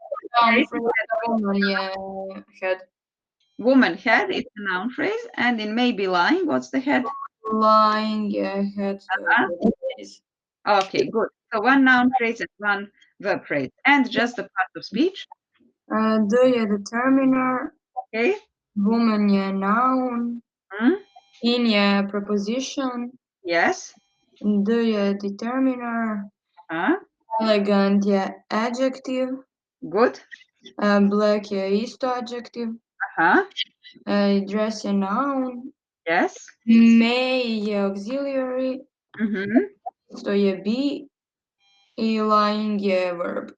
woman head is a noun phrase, and in may be lying, what's the head? Lying head. Okay, good. So one noun phrase and one verb phrase, and just the part of speech. De determiner. Okay. Woman je noun. Mm. In je preposition. Yes. De je determiner. Elegant je adjective. Good. Black je isto adjective. Dress je noun. Yes. May je auxiliary. Isto je be. I lying je verb.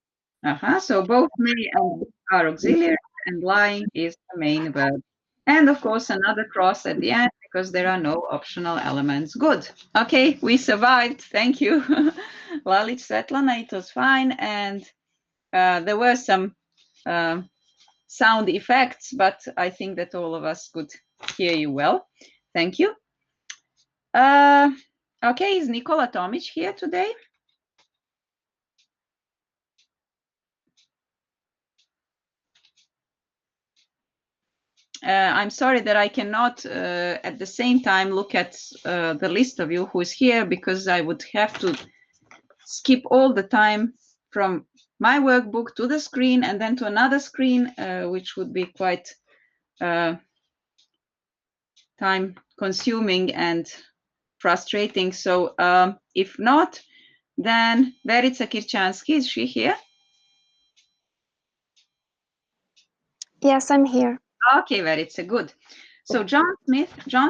So both may and be are auxiliary, and lying is the main verb. And of course, another cross at the end because there are no optional elements. Good. Okay, we survived. Thank you. Lalit, Svetlana, it was fine. And there were some sound effects, but I think that all of us could hear you well. Thank you. Okay, is Nikola Tomic here today? I'm sorry that I cannot at the same time look at the list of you who is here because I would have to skip all the time from my workbook to the screen and then to another screen, which would be quite time consuming and frustrating. So if not, then Verica Kirchansky, is she here? Yes, I'm here. Okay, Verica, good. So John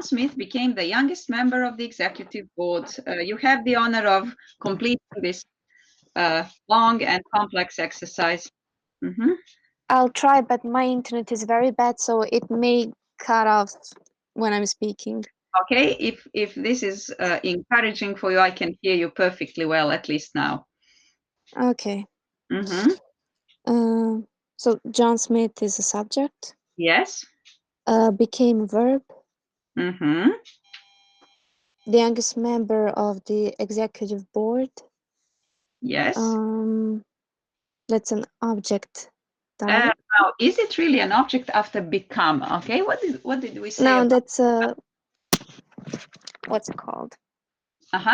Smith became the youngest member of the executive board. You have the honor of completing this long and complex exercise. I'll try, but my internet is very bad, so it may cut off when I'm speaking. Okay, if this is encouraging for you, I can hear you perfectly well, at least now. Okay. So John Smith is a subject. Yes. Became a verb. The youngest member of the executive board. Yes. That's an object. Now, is it really an object after become? Okay, what did we say? No, that's what's it called?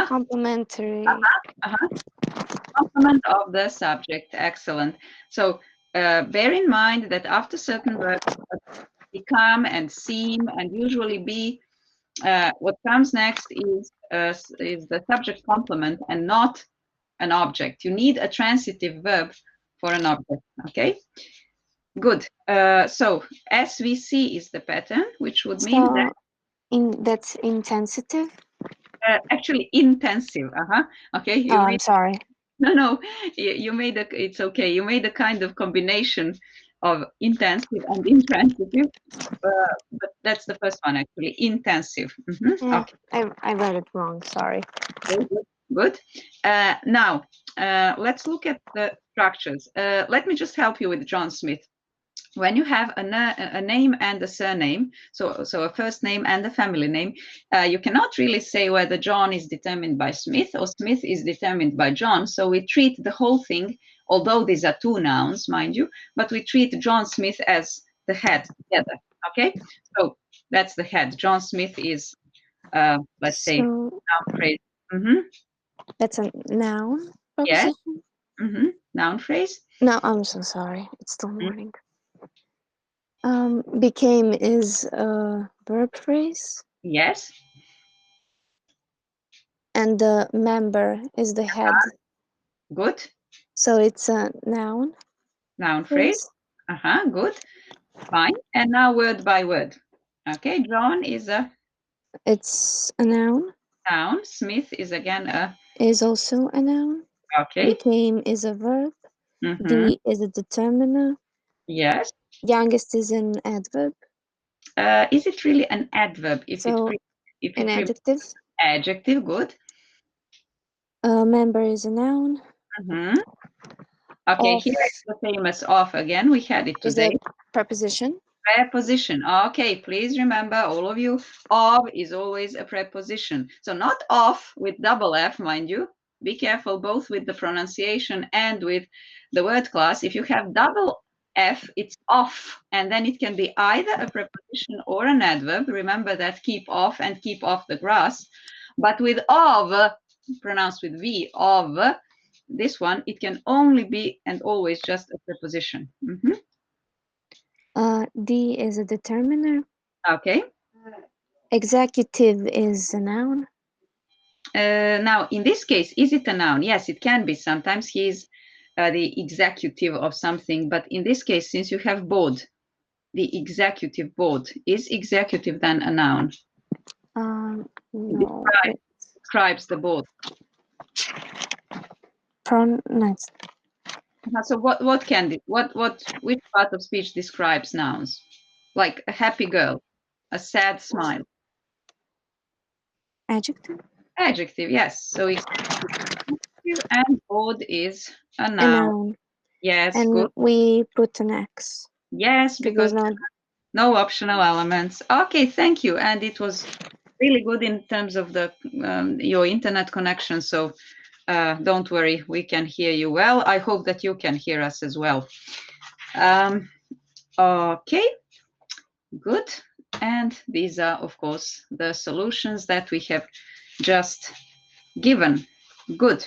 Complementary. Complement of the subject. Excellent. So bear in mind that after certain verbs become and seem and usually be, what comes next is the subject complement and not an object. You need a transitive verb for an object. Okay. Good. So SVC is the pattern, which would mean that that's intensive. Actually, intensive. Okay. I'm sorry. No. You made a. It's okay. You made a kind of combination of intensive and intransitive, but that's the first one actually. Intensive. Okay. I read it wrong. Sorry. Good. Now let's look at the structures. Let me just help you with John Smith. When you have a name and a surname, so a first name and a family name, you cannot really say whether John is determined by Smith or Smith is determined by John. So we treat the whole thing, although these are two nouns, mind you, but we treat John Smith as the head together. Okay, so that's the head. John Smith is, let's say, noun phrase. That's a noun. Yes. Noun phrase. No, I'm so sorry. It's still morning. Became is a verb phrase. Yes. And the member is the head. Good. So it's a noun. Noun phrase. Good. Fine. And now word by word. Okay. John is a. It's a noun. Noun. Smith is again a. Is also a noun. Okay. Became is a verb. The is a determiner. Yes. Youngest is an adverb. Is it really an adverb? If an adjective. Adjective. Good. Member is a noun. Okay, here is the famous of again. We had it today. Is a preposition. Preposition. Okay, please remember, all of you, of is always a preposition. So not off with double F, mind you. Be careful both with the pronunciation and with the word class. If you have double F, it's off, and then it can be either a preposition or an adverb. Remember that, keep off and keep off the grass. But with of, pronounced with V, of, this one, it can only be and always just a preposition. D is a determiner. Okay. Executive is a noun. Now, in this case, is it a noun? Yes, it can be. Sometimes he is the executive of something, but in this case, since you have board, the executive board, is executive then a noun? No. Describes the board. Nice. So what can be, which part of speech describes nouns? Like a happy girl, a sad smile. Adjective. Adjective, yes. So executive and board is a noun. A noun. Yes, and good. We put an X. Yes, because no optional elements. Okay, thank you. And it was really good in terms of the your internet connection. So don't worry, we can hear you well. I hope that you can hear us as well. Okay, good. And these are, of course, the solutions that we have just given. Good.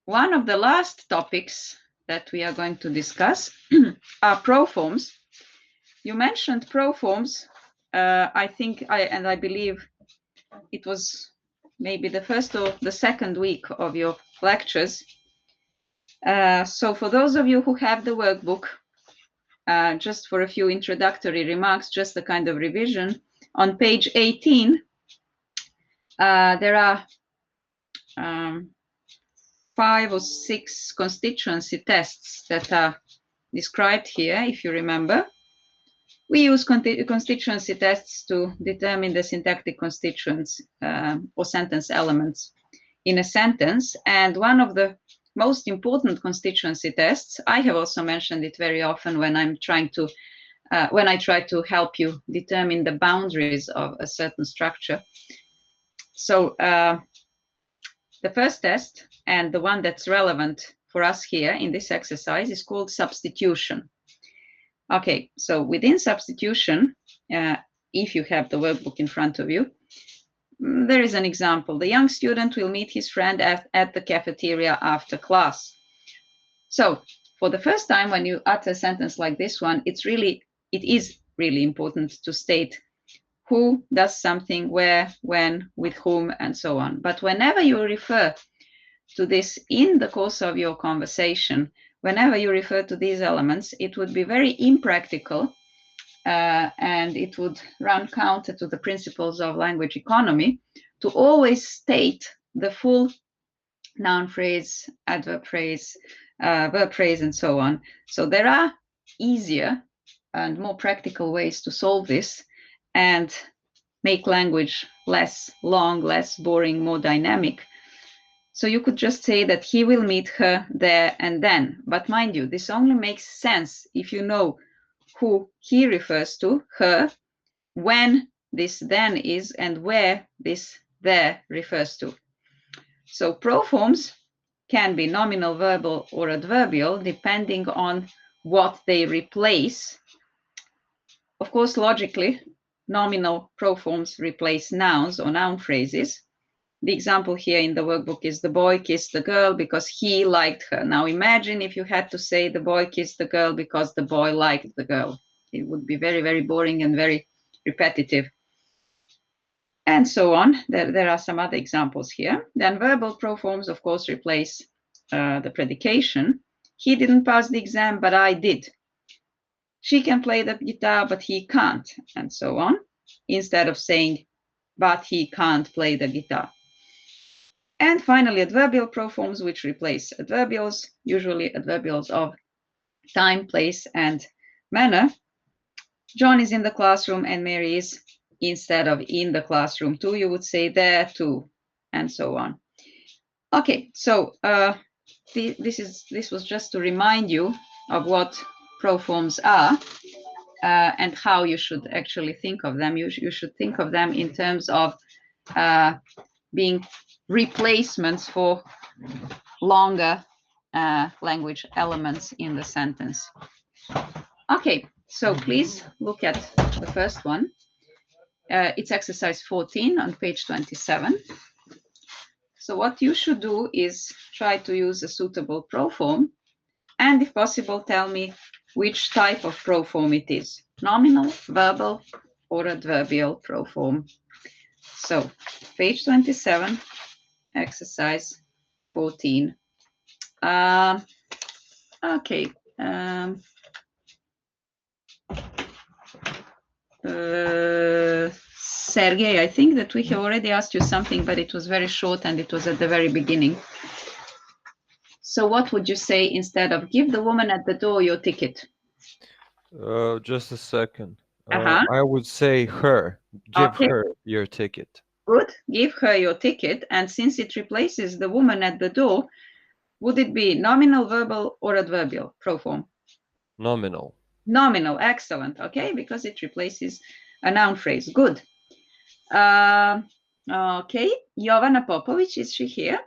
One of the last topics that we are going to discuss are proforms. You mentioned proforms. I think I believe it was maybe the first or the second week of your lectures. So for those of you who have the workbook, just for a few introductory remarks, just a kind of revision, on page 18, there are 5 or 6 constituency tests that are described here, if you remember. We use constituency tests to determine the syntactic constituents or sentence elements in a sentence. And one of the most important constituency tests, I have also mentioned it very often when I'm trying to, when I try to help you determine the boundaries of a certain structure. So the first test, and the one that's relevant for us here in this exercise, is called substitution. Okay, so within substitution, if you have the workbook in front of you, there is an example. The young student will meet his friend at the cafeteria after class. So for the first time, when you utter a sentence like this one, it is really important to state who does something, where, when, with whom, and so on. But whenever you refer to this in the course of your conversation, whenever you refer to these elements, it would be very impractical and it would run counter to the principles of language economy to always state the full noun phrase, adverb phrase, verb phrase, and so on. So there are easier and more practical ways to solve this and make language less long, less boring, more dynamic. So you could just say that he will meet her there and then. But mind you, this only makes sense if you know who he refers to, her, when this then is, and where this there refers to. So proforms can be nominal, verbal, or adverbial, depending on what they replace. Of course, logically, nominal proforms replace nouns or noun phrases. The example here in the workbook is the boy kissed the girl because he liked her. Now imagine if you had to say the boy kissed the girl because the boy liked the girl. It would be very, very boring and very repetitive. And so on. There are some other examples here. Then verbal proforms, of course, replace the predication. He didn't pass the exam, but I did. She can play the guitar, but he can't, and so on, instead of saying, but he can't play the guitar. And finally, adverbial proforms, which replace adverbials, usually adverbials of time, place, and manner. John is in the classroom and Mary is, instead of in the classroom too, you would say there too, and so on. Okay, so this was just to remind you of what proforms are and how you should actually think of them. You should think of them in terms of being replacements for longer language elements in the sentence. Okay, so please look at the first one. It's exercise 14 on page 27. So what you should do is try to use a suitable proform And if possible, tell me which type of proform it is. Nominal, verbal, or adverbial proform. So, page 27, exercise 14. Okay. Sergey, I think that we have already asked you something, but it was very short and it was at the very beginning. So what would you say instead of give the woman at the door your ticket? Just a second. I would say her. Give her your ticket. Good. Give her your ticket. And since it replaces the woman at the door, would it be nominal, verbal, or adverbial proform? Nominal. Nominal. Excellent. Okay, because it replaces a noun phrase. Good. Okay. Jovana Popovic, is she here?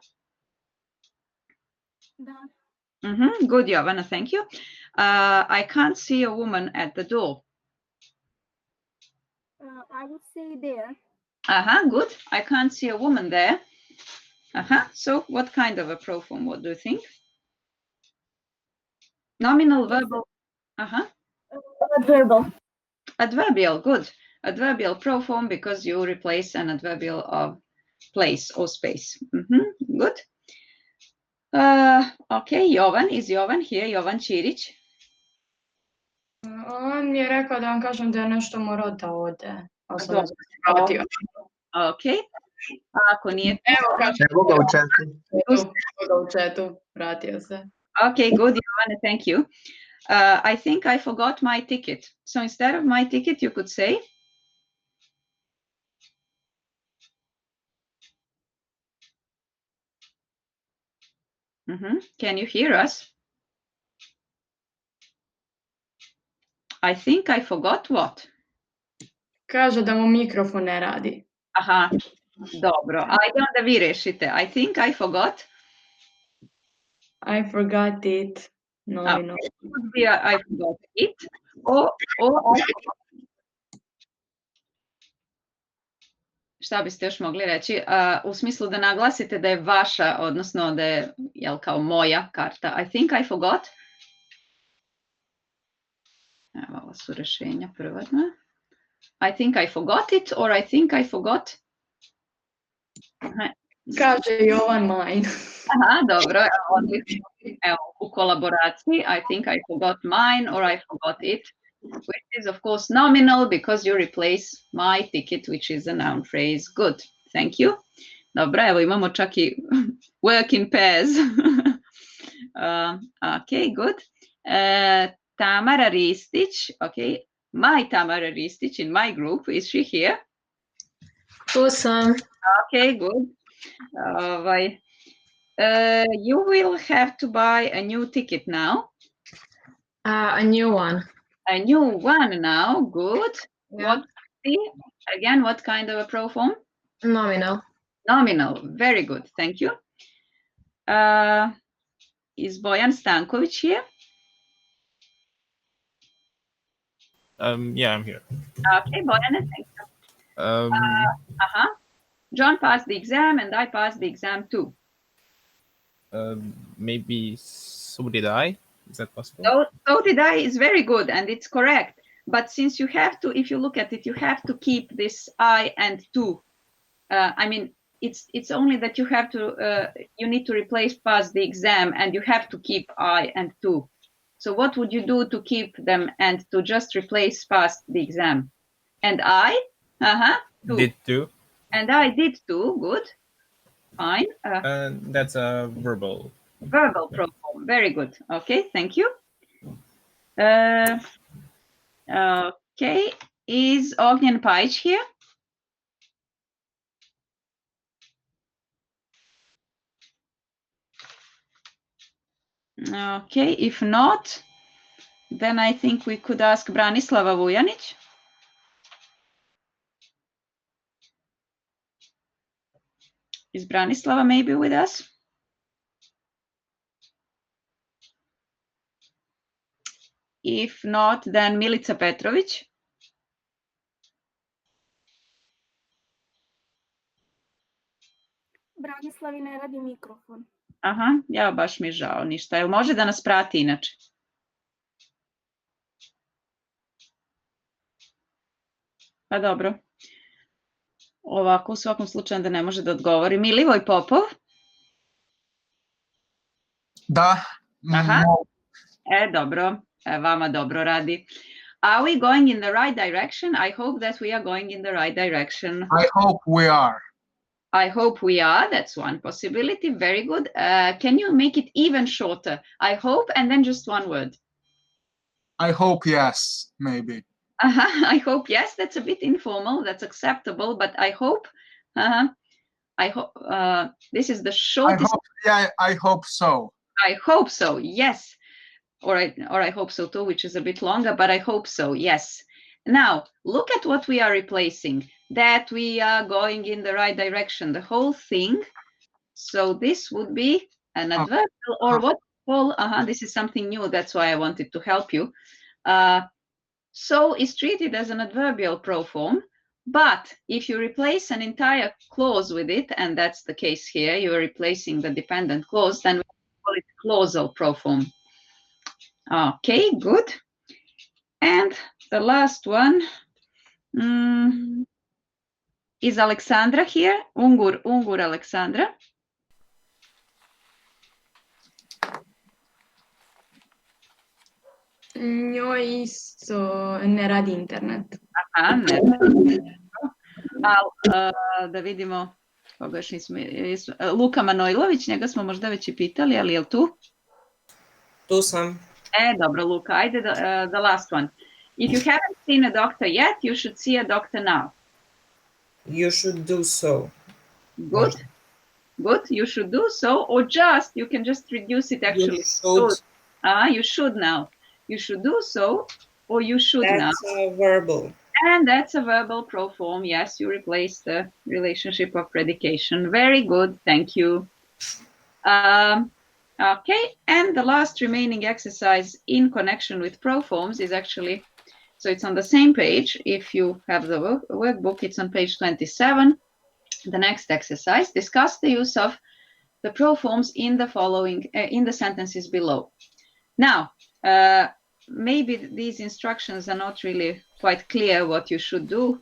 Good, Jovana. Thank you. I can't see a woman at the door. I would say there. Good. I can't see a woman there. So what kind of a proform? What do you think? Nominal, verbal. Adverbial. Adverbial. Good. Adverbial proform because you replace an adverbial of place or space. Good. Okay, Jovan. Is Jovan here? Jovan Čirić? On mi je rekao da vam kažem da je nešto morao da ode. Ok. Ako nije... Evo kaže. Evo ga u chatu. Evo ga u chatu. Vratio se. Okay, good, Jovan. Thank you. I think I forgot my ticket. So instead of my ticket, you could say... Can you hear us? I think I forgot what? Kaže da mu mikrofon ne radi. Dobro. Ajde onda vi rešite. I think I forgot. I forgot it. Nominal. Could be I forgot it. Or I forgot. Šta biste još mogli reći? U smislu da naglasite da je vaša, odnosno da je, jel, kao moja karta. I think I forgot. Evo, ovo su rešenja prva. I think I forgot it, or I think I forgot. Kaže Jovan mine. Dobro. Evo, u kolaboraciji. I think I forgot mine, or I forgot it. Which is, of course, nominal because you replace my ticket, which is a noun phrase. Good. Thank you. Dobro, evo imamo čak i work in pairs. Okay, good. Tamara Ristić. Okay, my Tamara Ristić in my group. Is she here? Awesome. Okay, good. You will have to buy a new ticket now. A new one. A new one now. Good. Yeah. What kind of a proform? Nominal. Nominal. Very good. Thank you. Is Bojan Stanković here? Yeah, I'm here. Okay, Bojan, thank you. John passed the exam and I passed the exam too. Maybe so did I. Is that possible? So did I is very good and it's correct. But since you have to, if you look at it, you have to keep this I and to. I mean, it's only that you have to, you need to replace pass the exam and you have to keep I and to. So what would you do to keep them and to just replace pass the exam? And I? Too. Did too. And I did too. Good. Fine. That's a verbal. Verbal proform. Very good. Okay, thank you. Okay, is Ognjen Pajić here? Okay, if not, then I think we could ask Branislava Vujanić. Is Branislava maybe with us? If not, then Milica Petrović. Branislavi ne radi mikrofon. Aha, ja baš mi je žao, ništa. Jel može da nas prati inače? Pa dobro. Ovako, u svakom slučaju da ne može da odgovori. Milivoj Popov? Da. Aha. Dobro. Vama dobro radi. Are we going in the right direction? I hope that we are going in the right direction. I hope we are. I hope we are. That's one possibility. Very good. Can you make it even shorter? I hope, and then just one word. I hope yes, maybe. I hope yes. That's a bit informal. That's acceptable. But I hope. I hope. This is the shortest. I hope so. I hope so. Yes. Or I hope so too, which is a bit longer. But I hope so. Yes. Now look at what we are replacing. That we are going in the right direction. The whole thing. So this would be an adverbial, or what Paul? This is something new. That's why I wanted to help you. So is treated as an adverbial proform, but if you replace an entire clause with it, and that's the case here, you are replacing the dependent clause, then we call it clausal proform. Okay, good. And the last one is Alexandra here. Ungur Alexandra. Njoj isto ne radi internet. Aha, ne radi. Da vidimo koga još nismo... Luka Manojlović, njega smo možda već i pitali, ali je li tu? Tu sam. Dobro, Luka, ajde the last one. If you haven't seen a doctor yet, you should see a doctor now. You should do so. Good. Good, you should do so, or just, you can just reduce it actually. You should. You should now. You should do so, or you should now. That's verbal. And that's a verbal proform. Yes, you replace the relationship of predication. Very good, thank you. Okay, and the last remaining exercise in connection with proforms is actually, so it's on the same page. If you have the workbook, it's on page 27. The next exercise, discuss the use of the proforms in the following, in the sentences below. Now, maybe these instructions are not really quite clear what you should do.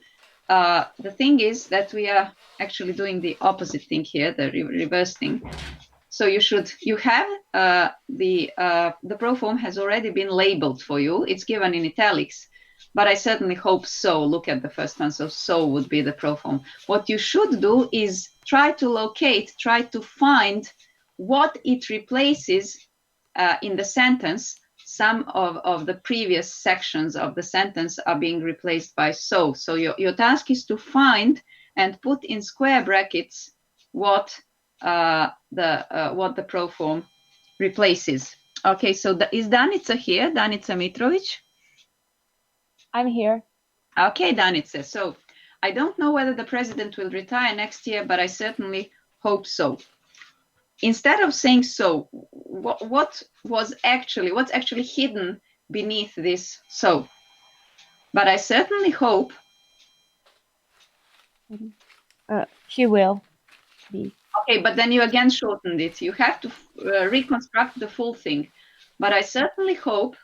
The thing is that we are actually doing the opposite thing here, the reverse thing. So you have the proform has already been labeled for you. It's given in italics, but I certainly hope so. Look at the first one. So would be the proform. What you should do is try to find what it replaces in the sentence. Some of the previous sections of the sentence are being replaced by so. So your task is to find and put in square brackets what the proform replaces. Okay, so is Danica here? Danica Mitrovic? I'm here. Okay, Danica. So I don't know whether the president will retire next year, but I certainly hope so. Instead of saying so, what's actually hidden beneath this so? But I certainly hope. He will be. Okay, but then you again shortened it. You have to reconstruct the full thing. But I certainly hope.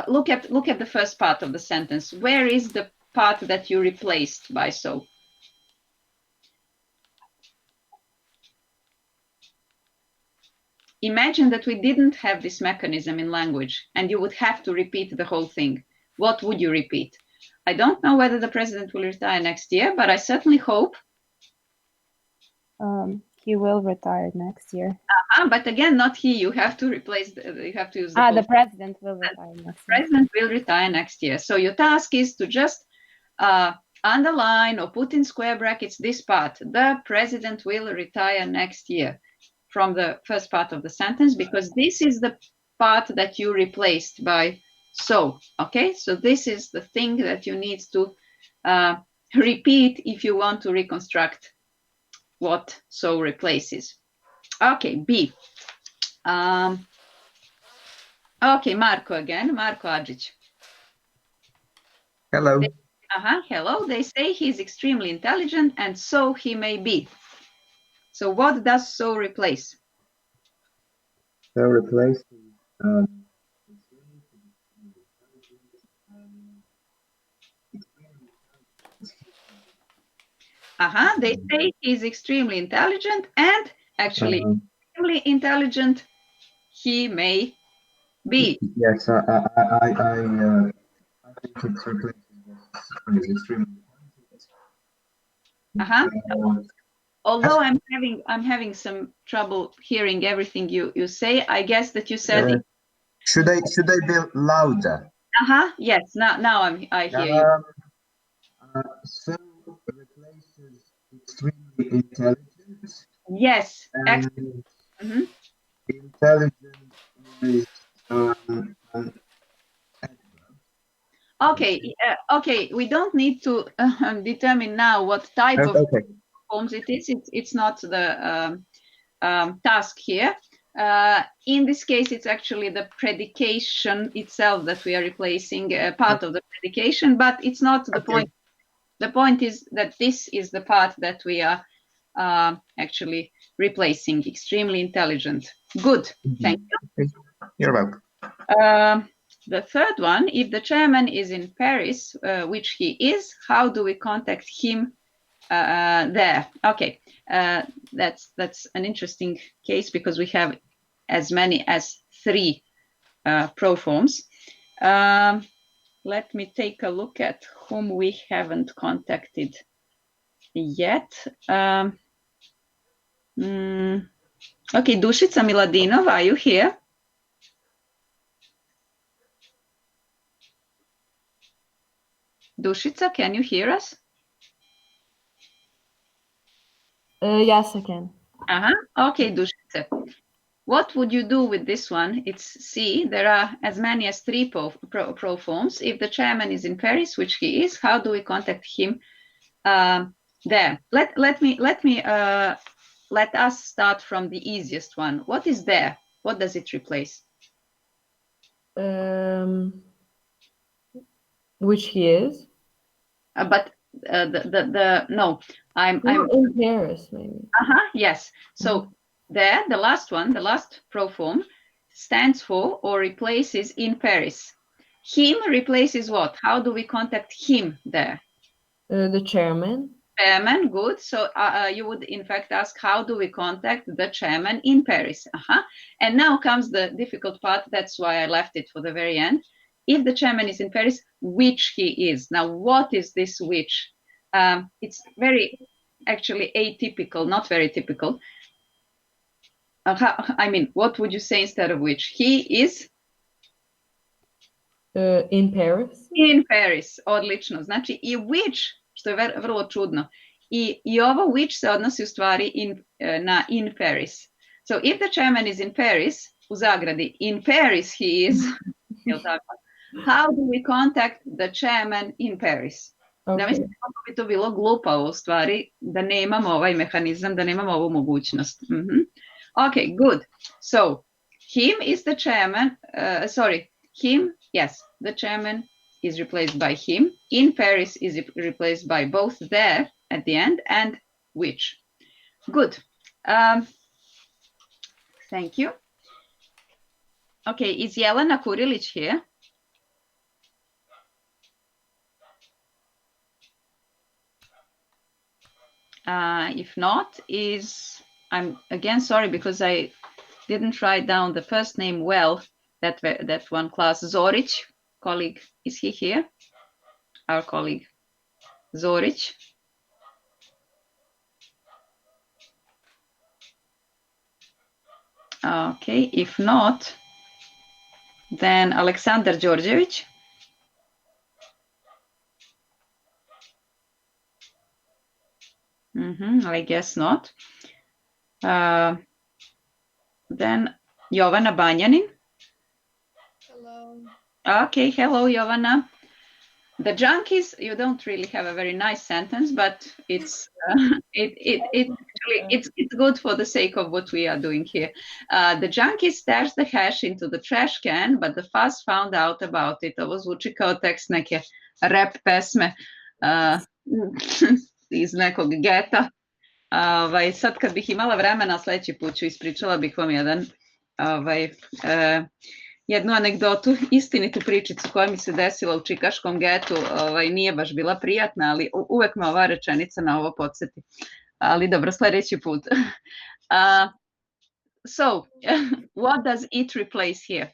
Look at the first part of the sentence. Where is the part that you replaced by so? Imagine that we didn't have this mechanism in language and you would have to repeat the whole thing. What would you repeat? I don't know whether the president will retire next year, but I certainly hope. He will retire next year. But again, not he. You have to replace. You have to use the. The president will retire next year. President will retire next year. So your task is to just underline or put in square brackets this part. The president will retire next year from the first part of the sentence, because this is the part that you replaced by so. Okay, so this is the thing that you need to repeat if you want to reconstruct what so replaces. Okay, B. Okay, Marko again. Marko Adžić. Hello. Hello. They say he's extremely intelligent, and so he may be. So what does so replace? So replace They say he's extremely intelligent, and actually extremely intelligent he may be. Yes, I think it's replaces extremely. Although I'm having some trouble hearing everything you say. I guess that you said. Should I be louder? Yes. Now I hear you. So replaces extremely intelligent. Yes. And intelligent is Okay. We don't need to determine now what type of forms it is. It's not the task here. In this case, it's actually the predication itself that we are replacing, part of the predication, but it's not the point. The point is that this is the part that we are actually replacing. Extremely intelligent. Good. Thank you. You're welcome. The third one, if the chairman is in Paris, which he is, how do we contact him there? Okay, that's an interesting case because we have as many as 3 proforms. Let me take a look at whom we haven't contacted yet. Okay, Dušica Miladinov, are you here? Dušica, can you hear us? Yes, I can. Okay, Dušica. What would you do with this one? It's C. There are as many as 3 proforms. If the chairman is in Paris, which he is, how do we contact him there? Let us start from the easiest one. What is there? What does it replace? Which he is. But no, I'm in Paris, maybe. Yes. So there, the last one, the last proform stands for or replaces in Paris. Him replaces what? How do we contact him there? The chairman. Chairman, good. So you would in fact ask, how do we contact the chairman in Paris? And now comes the difficult part. That's why I left it for the very end. If the chairman is in Paris, which he is. Now, what is this which? It's very actually atypical, not very typical. I mean, what would you say instead of which? He is? In Paris. In Paris, odlično. Znači i which, što je vrlo čudno. I ovo which se odnosi u stvari na in Paris. So if the chairman is in Paris, u zagradi, in Paris he is, how do we contact the chairman in Paris? Da mislim kako bi to bilo glupavo u stvari, da nemamo ovaj mehanizam, da nemamo ovu mogućnost. Okay, good. So, him is the chairman, him, yes, the chairman is replaced by him. In Paris is replaced by both there at the end and which. Good. Thank you. Okay, is Jelena Kurilic here? If not, I'm again sorry because I didn't write down the first name well. That one class, Zoric, colleague, is he here? Our colleague, Zoric. Okay, if not, then Alexander Đorđević. I guess not. Then Jovana Banjanin. Hello. Okay, hello, Jovana. The junkies, you don't really have a very nice sentence, but it's good for the sake of what we are doing here. The junkie stashed the hash into the trash can, but the fuzz found out about it. Ovo zvuči kao tekst neke rap pesme. iz nekog geta. Sad kad bih imala vremena, sljedeći put ću ispričala bih vam jednu anegdotu, istinitu pričicu koja mi se desila u čikaškom getu. Nije baš bila prijatna, ali uvek me ova rečenica na ovo podsjeti. Ali dobro, sljedeći put. So, what does it replace here?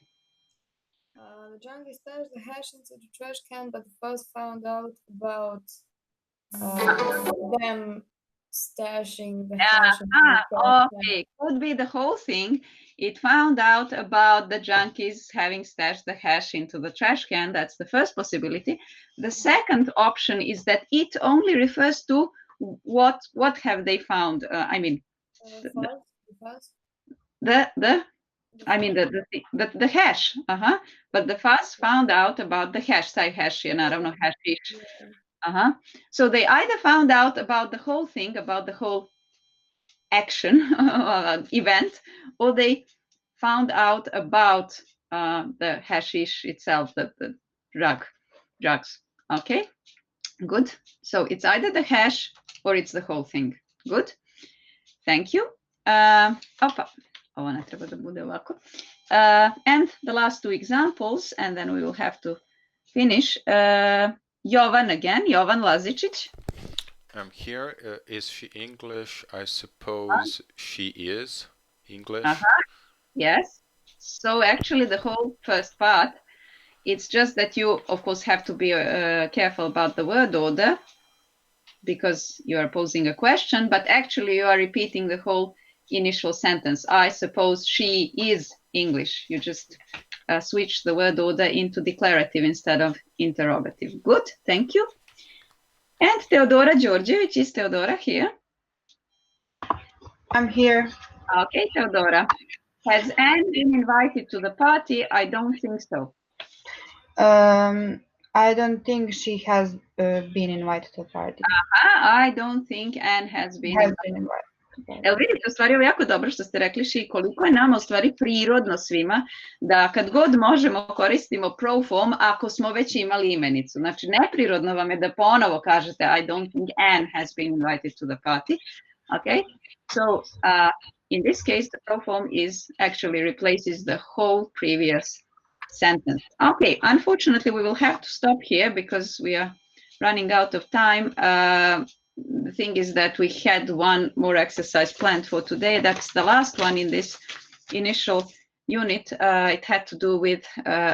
The junkie stashed the hash into the trash can, but the fuzz found out about them stashing the hash into the trash Okay, could be the whole thing. It found out about the junkies having stashed the hash into the trash can. That's the first possibility. The second option is that it only refers to what have they found? I mean, the hash. But the fuzz found out about the hash. Taj hash je naravno hashish. So they either found out about the whole thing, about the whole action event, or they found out about the hashish itself, the drugs. Okay, good. So it's either the hash or it's the whole thing. Good. Thank you. Ovo ne treba da bude ovako. And the last two examples, and then we will have to finish. Jovan again, Jovan Lazičić. I'm here. Is she English? I suppose she is English. Yes. So actually the whole first part, it's just that you, of course, have to be careful about the word order because you are posing a question, but actually you are repeating the whole initial sentence. I suppose she is English. You just switch the word order into declarative instead of interrogative. Good, thank you. And Teodora Đorđević, is Teodora here? I'm here. Okay, Teodora. Has Anne been invited to the party? I don't think so. I don't think she has been invited to the party. I don't think Anne has been invited. Evo vidite, u stvari ovo jako dobro što ste rekli, Ši, koliko je nama u stvari prirodno svima da kad god možemo koristimo proform ako smo već imali imenicu. Znači neprirodno vam je da ponovo kažete I don't think Anne has been invited to the party. Okay, so in this case the proform actually replaces the whole previous sentence. Okay, unfortunately we will have to stop here because we are running out of time. The thing is that we had one more exercise planned for today. That's the last one in this initial unit. It had to do with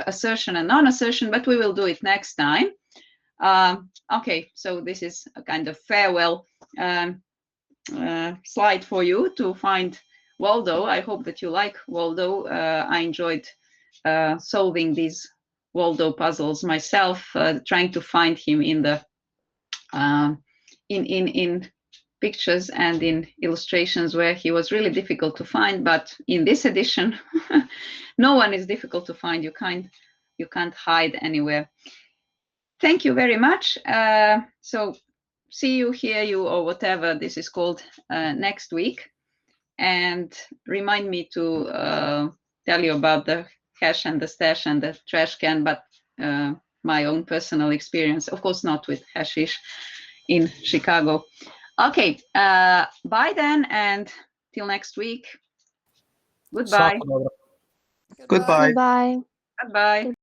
assertion and non-assertion, but we will do it next time. Okay, so this is a kind of farewell slide for you to find Waldo. I hope that you like Waldo. I enjoyed solving these Waldo puzzles myself, trying to find him in the in pictures and in illustrations where he was really difficult to find, but in this edition no one is difficult to find. You can't hide anywhere. Thank you very much. So see you, hear you, or whatever this is called next week, and remind me to tell you about the hash and the stash and the trash can, but my own personal experience, of course not with hashish in Chicago. Okay, bye then, and till next week. Goodbye. Goodbye. Bye. Goodbye.